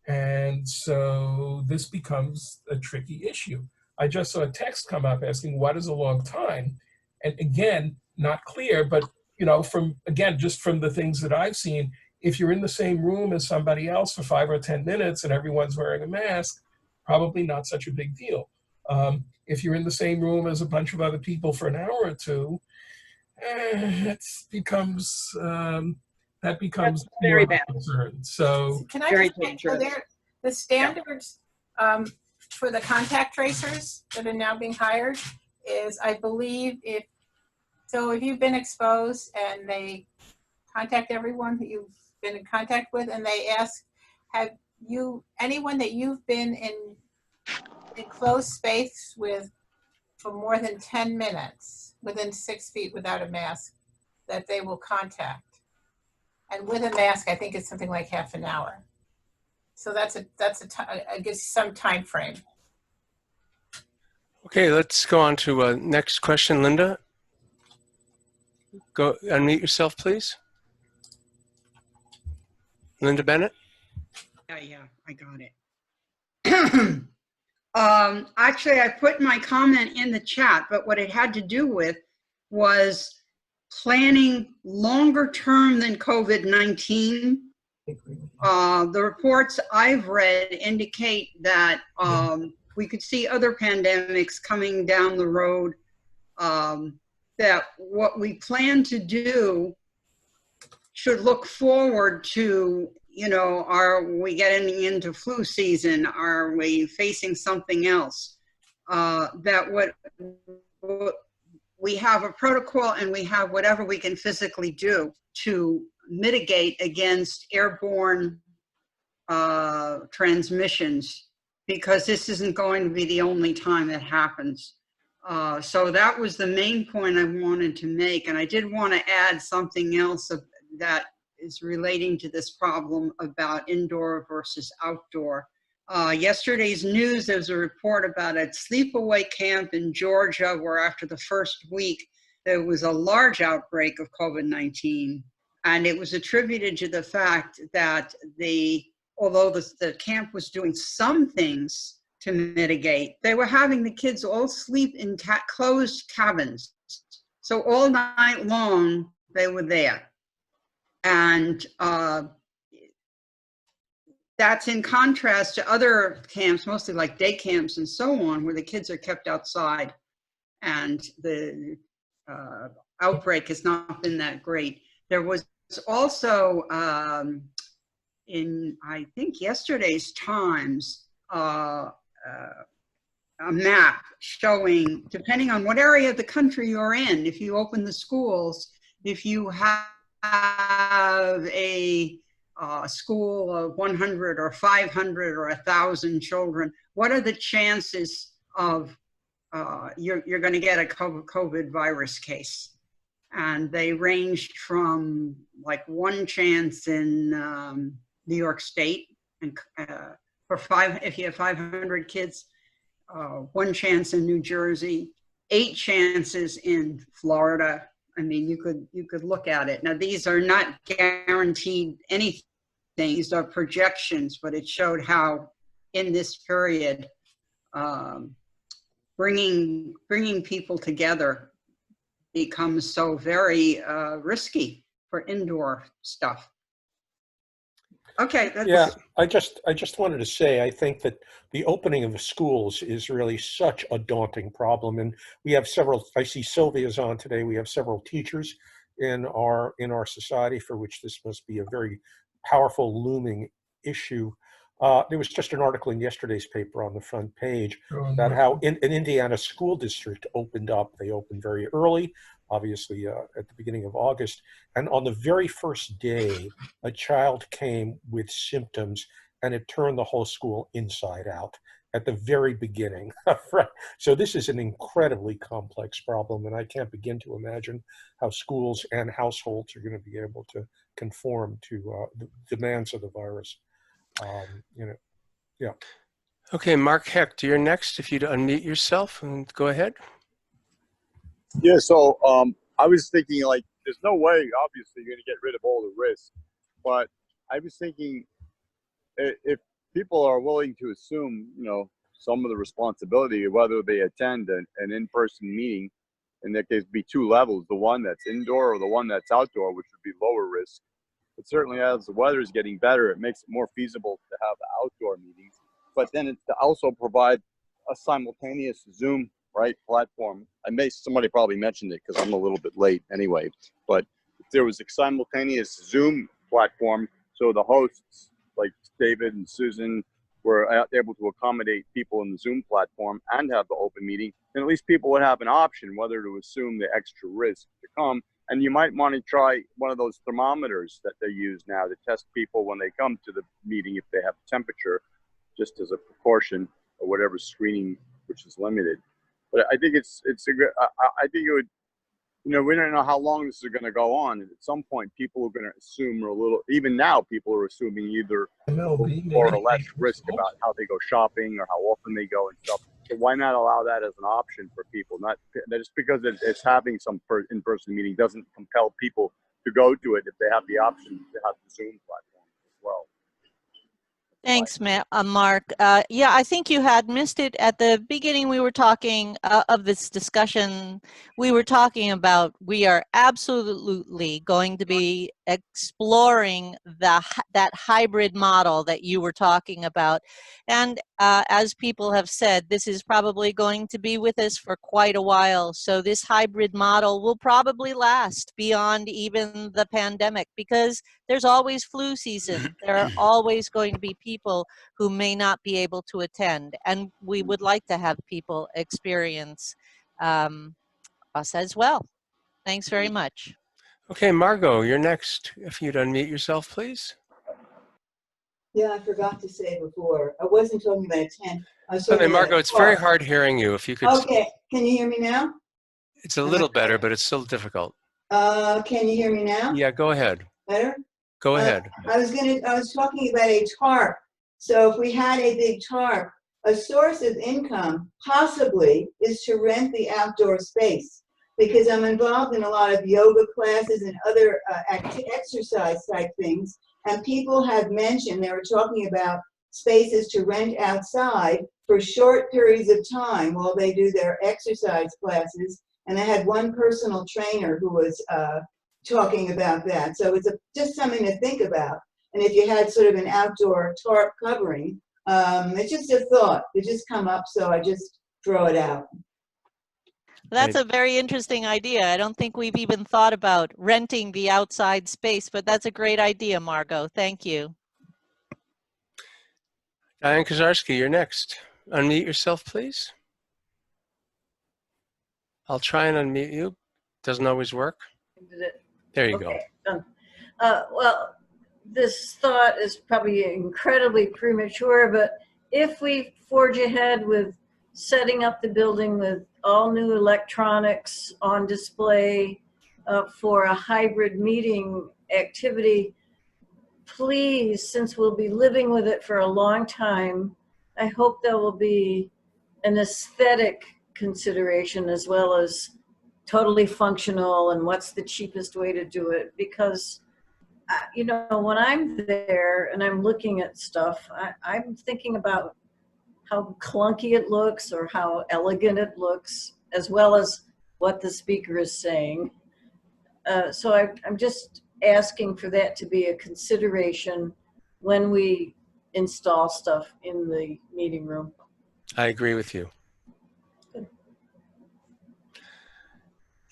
And so this becomes a tricky issue. I just saw a text come up asking, what is a long time? And again, not clear, but, you know, just from the things that I've seen, if you're in the same room as somebody else for 5 or 10 minutes and everyone's wearing a mask, probably not such a big deal. If you're in the same room as a bunch of other people for an hour or two, that becomes very more bad concern. So can I just say, so the standards for the contact tracers that are now being hired is, I believe, if you've been exposed and they contact everyone that you've been in contact with, and they ask, have you, anyone that you've been in closed space with for more than 10 minutes within 6 feet without a mask, that they will contact. And with a mask, I think it's something like half an hour. So I guess some time frame. Okay, let's go on to next question. Linda, go unmute yourself, please. Linda Bennett. Yeah, I got it. Actually, I put my comment in the chat, but what it had to do with was planning longer term than COVID-19. The reports I've read indicate that we could see other pandemics coming down the road, that what we plan to do should look forward to, you know, are we getting into flu season? Are we facing something else? That what we have a protocol and we have whatever we can physically do to mitigate against airborne transmissions, because this isn't going to be the only time it happens. So that was the main point I wanted to make. And I did want to add something else that is relating to this problem about indoor versus outdoor. Yesterday's news, there was a report about a sleepaway camp in Georgia where after the first week, there was a large outbreak of COVID-19. And it was attributed to the fact that although the camp was doing some things to mitigate, they were having the kids all sleep in closed cabins. So all night long, they were there. And that's in contrast to other camps, mostly like day camps and so on, where the kids are kept outside and the outbreak has not been that great. There was also, in I think yesterday's Times, a map showing, depending on what area of the country you're in, if you open the schools, if you have a school of 100 or 500 or 1,000 children, what are the chances of you're going to get a COVID virus case? And they ranged from like one chance in New York State, and if you have 500 kids, one chance in New Jersey, 8 chances in Florida. I mean, you could look at it. Now, these are not guaranteed anything. These are projections, but it showed how in this period, bringing people together becomes so very risky for indoor stuff. Okay. Yeah, I just wanted to say, I think that the opening of the schools is really such a daunting problem. And we have several, I see Sylvia's on today. We have several teachers in our society for which this must be a very powerful looming issue. There was just an article in yesterday's paper on the front page about how an Indiana school district opened up. They opened very early, obviously at the beginning of August. And on the very first day, a child came with symptoms and it turned the whole school inside out at the very beginning. So this is an incredibly complex problem, and I can't begin to imagine how schools and households are going to be able to conform to the demands of the virus. You know, yeah. Okay, Mark Hecht, you're next. If you'd unmute yourself and go ahead. Yeah, so I was thinking, like, there's no way, obviously, you're going to get rid of all the risks. But I was thinking, if people are willing to assume, you know, some of the responsibility of whether they attend an in-person meeting, in that case, be 2 levels, the one that's indoor or the one that's outdoor, which would be lower risk. But certainly as the weather is getting better, it makes it more feasible to have outdoor meetings. But then it's to also provide a simultaneous Zoom platform. Somebody probably mentioned it because I'm a little bit late anyway, but if there was a simultaneous Zoom platform, so the hosts like David and Susan were able to accommodate people in the Zoom platform and have the open meeting, then at least people would have an option whether to assume the extra risk to come. And you might want to try one of those thermometers that they use now to test people when they come to the meeting if they have temperature, just as a precaution, or whatever screening which is limited. But I think it's a good. I think it would. You know, we don't know how long this is going to go on. And at some point, people are going to assume a little. Even now, people are assuming either more or less risk about how they go shopping or how often they go and stuff. So why not allow that as an option for people? Not just because it's having some in-person meeting doesn't compel people to go to it if they have the option to have the Zoom platform as well. Thanks, Mark. Yeah, I think you had missed it at the beginning. We were talking of this discussion. We were talking about we are absolutely going to be exploring that hybrid model that you were talking about. And as people have said, this is probably going to be with us for quite a while. So this hybrid model will probably last beyond even the pandemic, because there's always flu season. There are always going to be people who may not be able to attend. And we would like to have people experience us as well. Thanks very much. Okay, Margot, you're next. If you'd unmute yourself, please. Yeah, I forgot to say before. I wasn't talking about a tent. I was Okay, talking about Margot, a it's very car. hard hearing you. If you could. Okay, can you hear me now? It's a little better, but it's still difficult. Can you hear me now? Yeah, go ahead. Better? Go ahead. I was talking about a tarp. So if we had a big tarp, a source of income possibly is to rent the outdoor space, because I'm involved in a lot of yoga classes and other exercise type things. And people have mentioned, they were talking about spaces to rent outside for short periods of time while they do their exercise classes. And I had one personal trainer who was talking about that. So it's just something to think about. And if you had sort of an outdoor tarp covering, it's just a thought. It just come up, so I just throw it out. That's a very interesting idea. I don't think we've even thought about renting the outside space, but that's a great idea, Margot. Thank you. Diane Kozarski, you're next. Unmute yourself, please. I'll try and unmute you. Doesn't always work. There you go. Done. Well, this thought is probably incredibly premature, but if we forge ahead with setting up the building with all new electronics on display for a hybrid meeting activity, please, since we'll be living with it for a long time, I hope there will be an aesthetic consideration as well as totally functional and what's the cheapest way to do it. Because, you know, when I'm there and I'm looking at stuff, I'm thinking about how clunky it looks or how elegant it looks, as well as what the speaker is saying. So I'm just asking for that to be a consideration when we install stuff in the meeting room. I agree with you.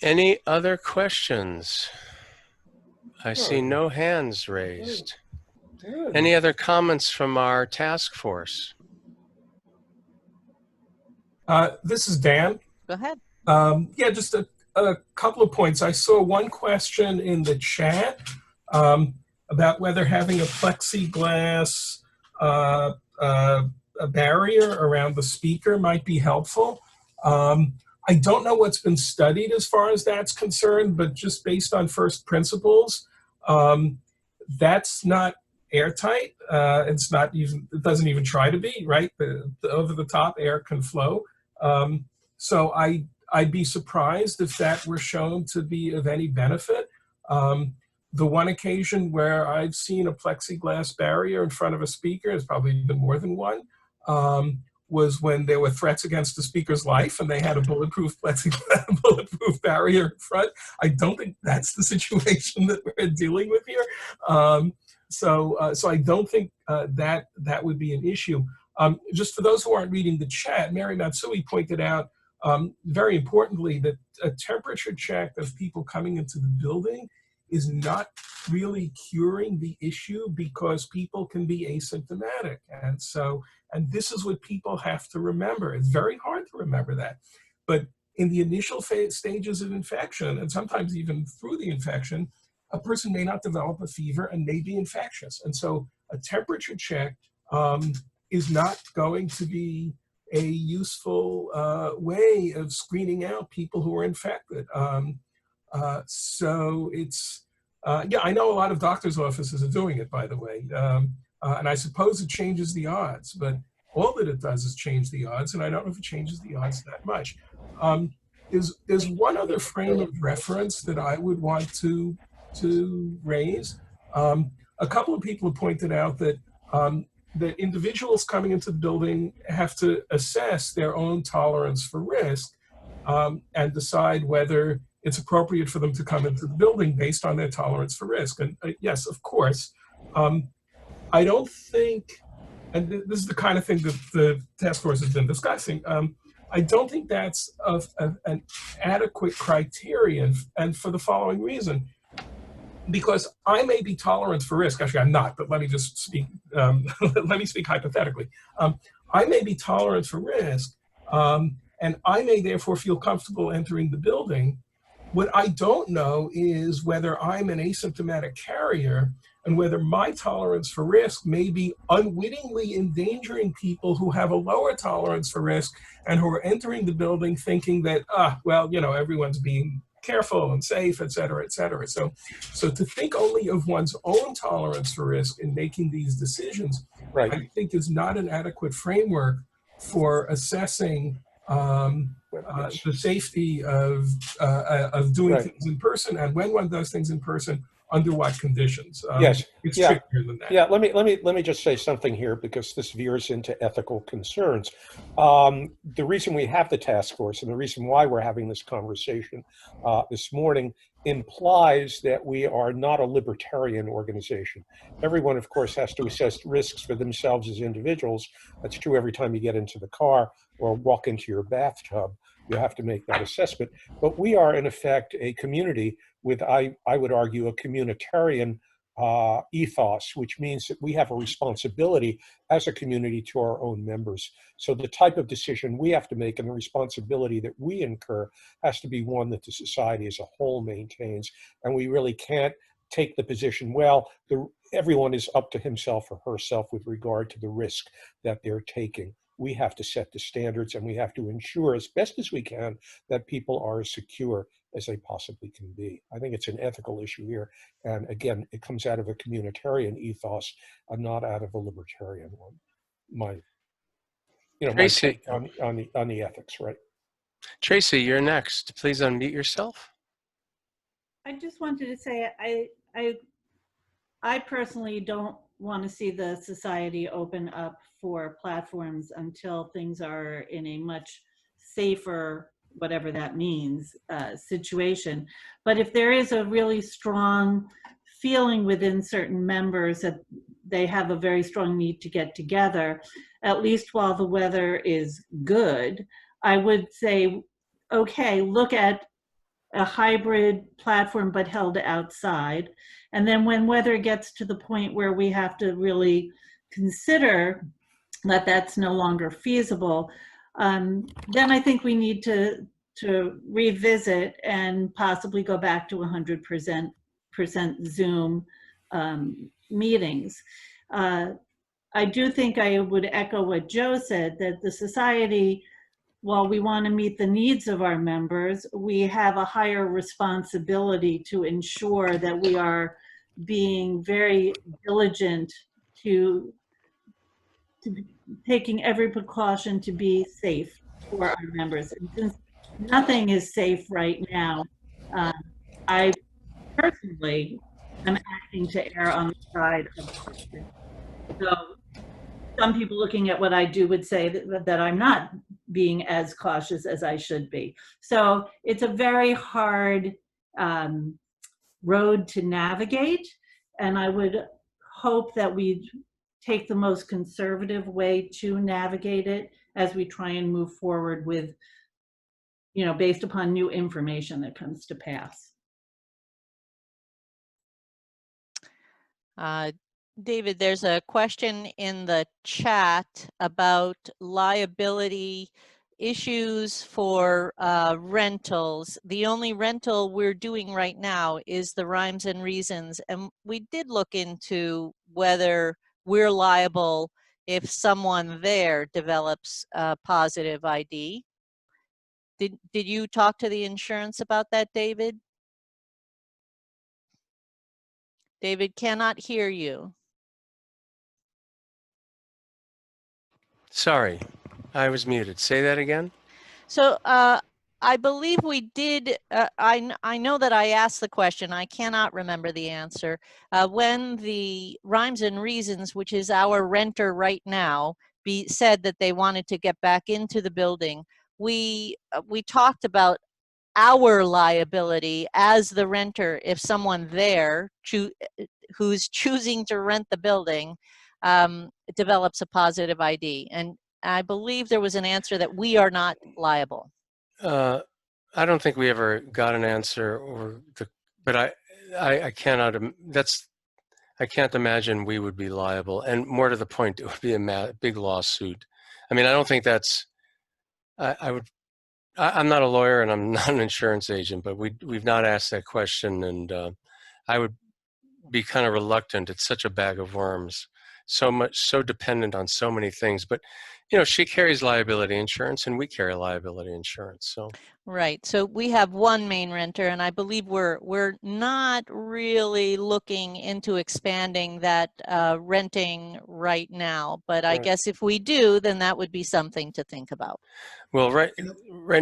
Any other questions? I see no hands raised. Any other comments from our task force? This is Dan. Go ahead. Yeah, just a couple of points. I saw one question in the chat about whether having a plexiglass a barrier around the speaker might be helpful. I don't know what's been studied as far as that's concerned, but just based on first principles, that's not airtight. It's not even, it doesn't even try to be, right? The over the top air can flow. So I'd be surprised if that were shown to be of any benefit. The one occasion where I've seen a plexiglass barrier in front of a speaker, there's probably been more than one, was when there were threats against the speaker's life and they had a bulletproof bulletproof barrier in front. I don't think that's the situation that we're dealing with here. So I don't think that would be an issue. Just for those who aren't reading the chat, Mary Matsui pointed out very importantly that a temperature check of people coming into the building is not really curing the issue because people can be asymptomatic. And this is what people have to remember. It's very hard to remember that. But in the initial stages of infection, and sometimes even through the infection, a person may not develop a fever and may be infectious. And so a temperature check is not going to be a useful way of screening out people who are infected. So it's, yeah, I know a lot of doctors' offices are doing it, by the way. And I suppose it changes the odds, but all that it does is change the odds, and I don't know if it changes the odds that much. There's one other frame of reference that I would want to raise. A couple of people have pointed out that the individuals coming into the building have to assess their own tolerance for risk and decide whether it's appropriate for them to come into the building based on their tolerance for risk. And yes, of course, I don't think, and this is the kind of thing that the task force has been discussing, I don't think that's an adequate criterion, and for the following reason. Because I may be tolerant for risk, actually I'm not, but let me just speak, let me speak hypothetically. I may be tolerant for risk, and I may therefore feel comfortable entering the building. What I don't know is whether I'm an asymptomatic carrier and whether my tolerance for risk may be unwittingly endangering people who have a lower tolerance for risk and who are entering the building thinking that, well, you know, everyone's being careful and safe, et cetera, et cetera. So to think only of one's own tolerance for risk in making these decisions, right, I think is not an adequate framework for assessing the safety of doing right. things in person, and when one does things in person, under what conditions. Yes, it's yeah, trickier than that. yeah. Let me just say something here because this veers into ethical concerns. The reason we have the task force and the reason why we're having this conversation this morning implies that we are not a libertarian organization. Everyone, of course, has to assess risks for themselves as individuals. That's true every time you get into the car or walk into your bathtub. You have to make that assessment. But we are, in effect, a community with, I would argue, a communitarian ethos, which means that we have a responsibility as a community to our own members. So the type of decision we have to make and the responsibility that we incur has to be one that the society as a whole maintains. And we really can't take the position, well, everyone is up to himself or herself with regard to the risk that they're taking. We have to set the standards and we have to ensure as best as we can that people are as secure as they possibly can be. I think it's an ethical issue here. And again, it comes out of a communitarian ethos and not out of a libertarian one. My take on the ethics, right? Tracy, you're next. Please unmute yourself. I just wanted to say I personally don't want to see the society open up for platforms until things are in a much safer, whatever that means, situation. But if there is a really strong feeling within certain members that they have a very strong need to get together, at least while the weather is good, I would say, okay, look at a hybrid platform but held outside. And then when weather gets to the point where we have to really consider that that's no longer feasible, then I think we need to revisit and possibly go back to 100% Zoom meetings. I do think I would echo what Joe said, that the society, while we want to meet the needs of our members, we have a higher responsibility to ensure that we are being very diligent to taking every precaution to be safe for our members. And since nothing is safe right now, I personally am acting to err on the side of caution. So some people looking at what I do would say that I'm not being as cautious as I should be. So it's a very hard road to navigate, and I would hope that we take the most conservative way to navigate it as we try and move forward with, based upon new information that comes to pass. David, there's a question in the chat about liability issues for rentals. The only rental we're doing right now is the Rhymes and Reasons, and we did look into whether we're liable if someone there develops a positive ID. Did you talk to the insurance about that, David? David cannot hear you. Sorry, I was muted. Say that again. So I believe we did. I know that I asked the question. I cannot remember the answer. When the Rhymes and Reasons, which is our renter right now, said that they wanted to get back into the building, we talked about our liability as the renter if someone there who's choosing to rent the building develops a positive ID. And I believe there was an answer that we are not liable. I don't think we ever got an answer, but I cannot. I can't imagine we would be liable. And more to the point, it would be a big lawsuit. I mean, I don't think that's. I'm not a lawyer and I'm not an insurance agent, but we've not asked that question, and I would be kind of reluctant. It's such a bag of worms, so dependent on so many things. But you know, she carries liability insurance and we carry liability insurance. So right. So we have one main renter, and I believe we're not really looking into expanding that renting right now. But I guess if we do, then that would be something to think about. Well, right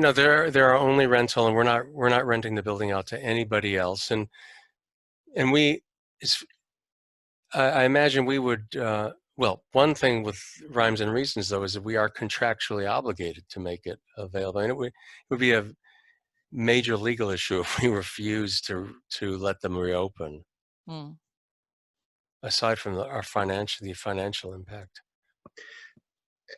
now there are only rental, and we're not renting the building out to anybody else. And I imagine we would. Well, one thing with Rhymes and Reasons, though, is that we are contractually obligated to make it available, and it would be a major legal issue if we refused to let them reopen. Aside from the financial impact.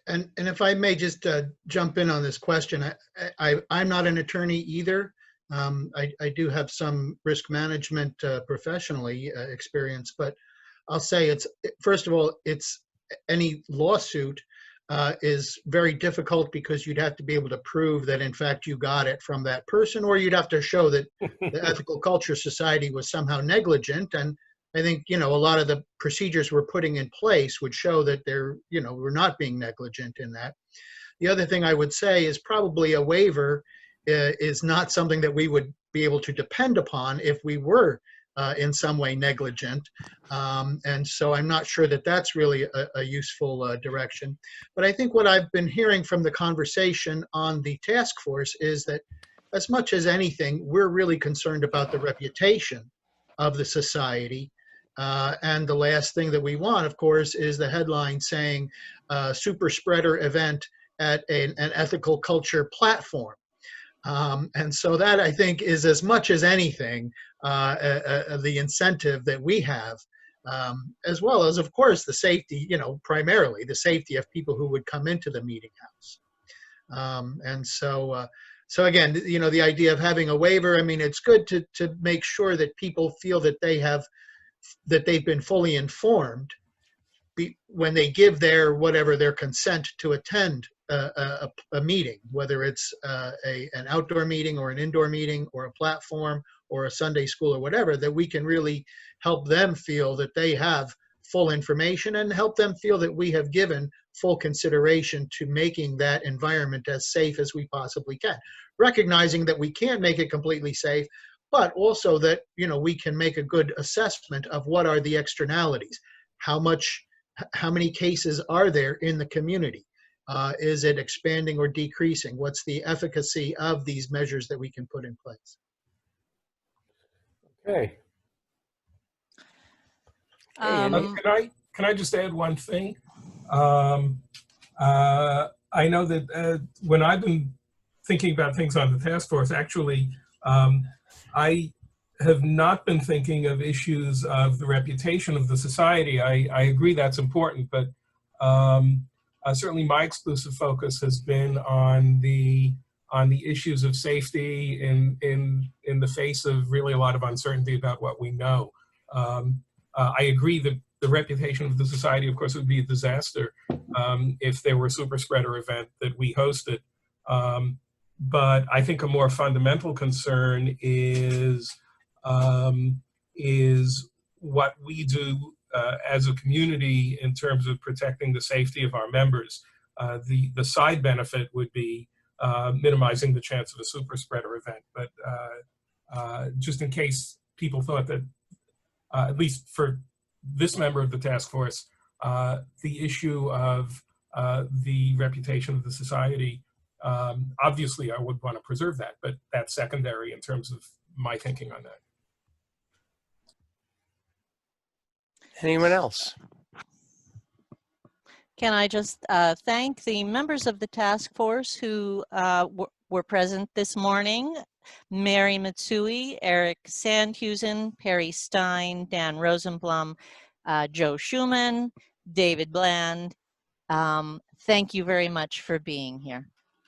And if I may just jump in on this question, I'm not an attorney either. I do have some risk management professionally experience, but I'll say first of all, any lawsuit is very difficult because you'd have to be able to prove that in fact you got it from that person, or you'd have to show that the Ethical Culture Society was somehow negligent. And I think, you know, a lot of the procedures we're putting in place would show that we're not being negligent in that. The other thing I would say is probably a waiver is not something that we would be able to depend upon if we were in some way negligent. And so I'm not sure that that's really a useful direction. But I think what I've been hearing from the conversation on the task force is that as much as anything, we're really concerned about the reputation of the society. And the last thing that we want, of course, is the headline saying super spreader event at an ethical culture platform. And so that, I think, is as much as anything the incentive that we have, as well as, of course, the safety, primarily the safety of people who would come into the Meetinghouse. And so again, the idea of having a waiver, I mean, it's good to make sure that people feel that they've been fully informed when they give their consent to attend a meeting, whether it's an outdoor meeting or an indoor meeting or a platform or a Sunday school or whatever, that we can really help them feel that they have full information and help them feel that we have given full consideration to making that environment as safe as we possibly can, recognizing that we can't make it completely safe, but also that we can make a good assessment of what are the externalities. How many cases are there in the community? Is it expanding or decreasing? What's the efficacy of these measures that we can put in place? Okay. Can I just add one thing? I know that when I've been thinking about things on the task force, actually, I have not been thinking of issues of the reputation of the society. I agree that's important, but certainly my exclusive focus has been on the issues of safety in the face of really a lot of uncertainty about what we know. I agree that the reputation of the society, of course, would be a disaster if there were a super spreader event that we hosted. But I think a more fundamental concern is what we do as a community in terms of protecting the safety of our members. The side benefit would be minimizing the chance of a super spreader event. But just in case people thought that, at least for this member of the task force, the issue of the reputation of the society Obviously, I would want to preserve that, but that's secondary in terms of my thinking on that. Anyone else? Can I just thank the members of the task force who were present this morning? Mary Mitsui, Eric Sandhusen, Perry Stein, Dan Rosenblum, Joe Schumann, David Bland. Thank you very much for being here.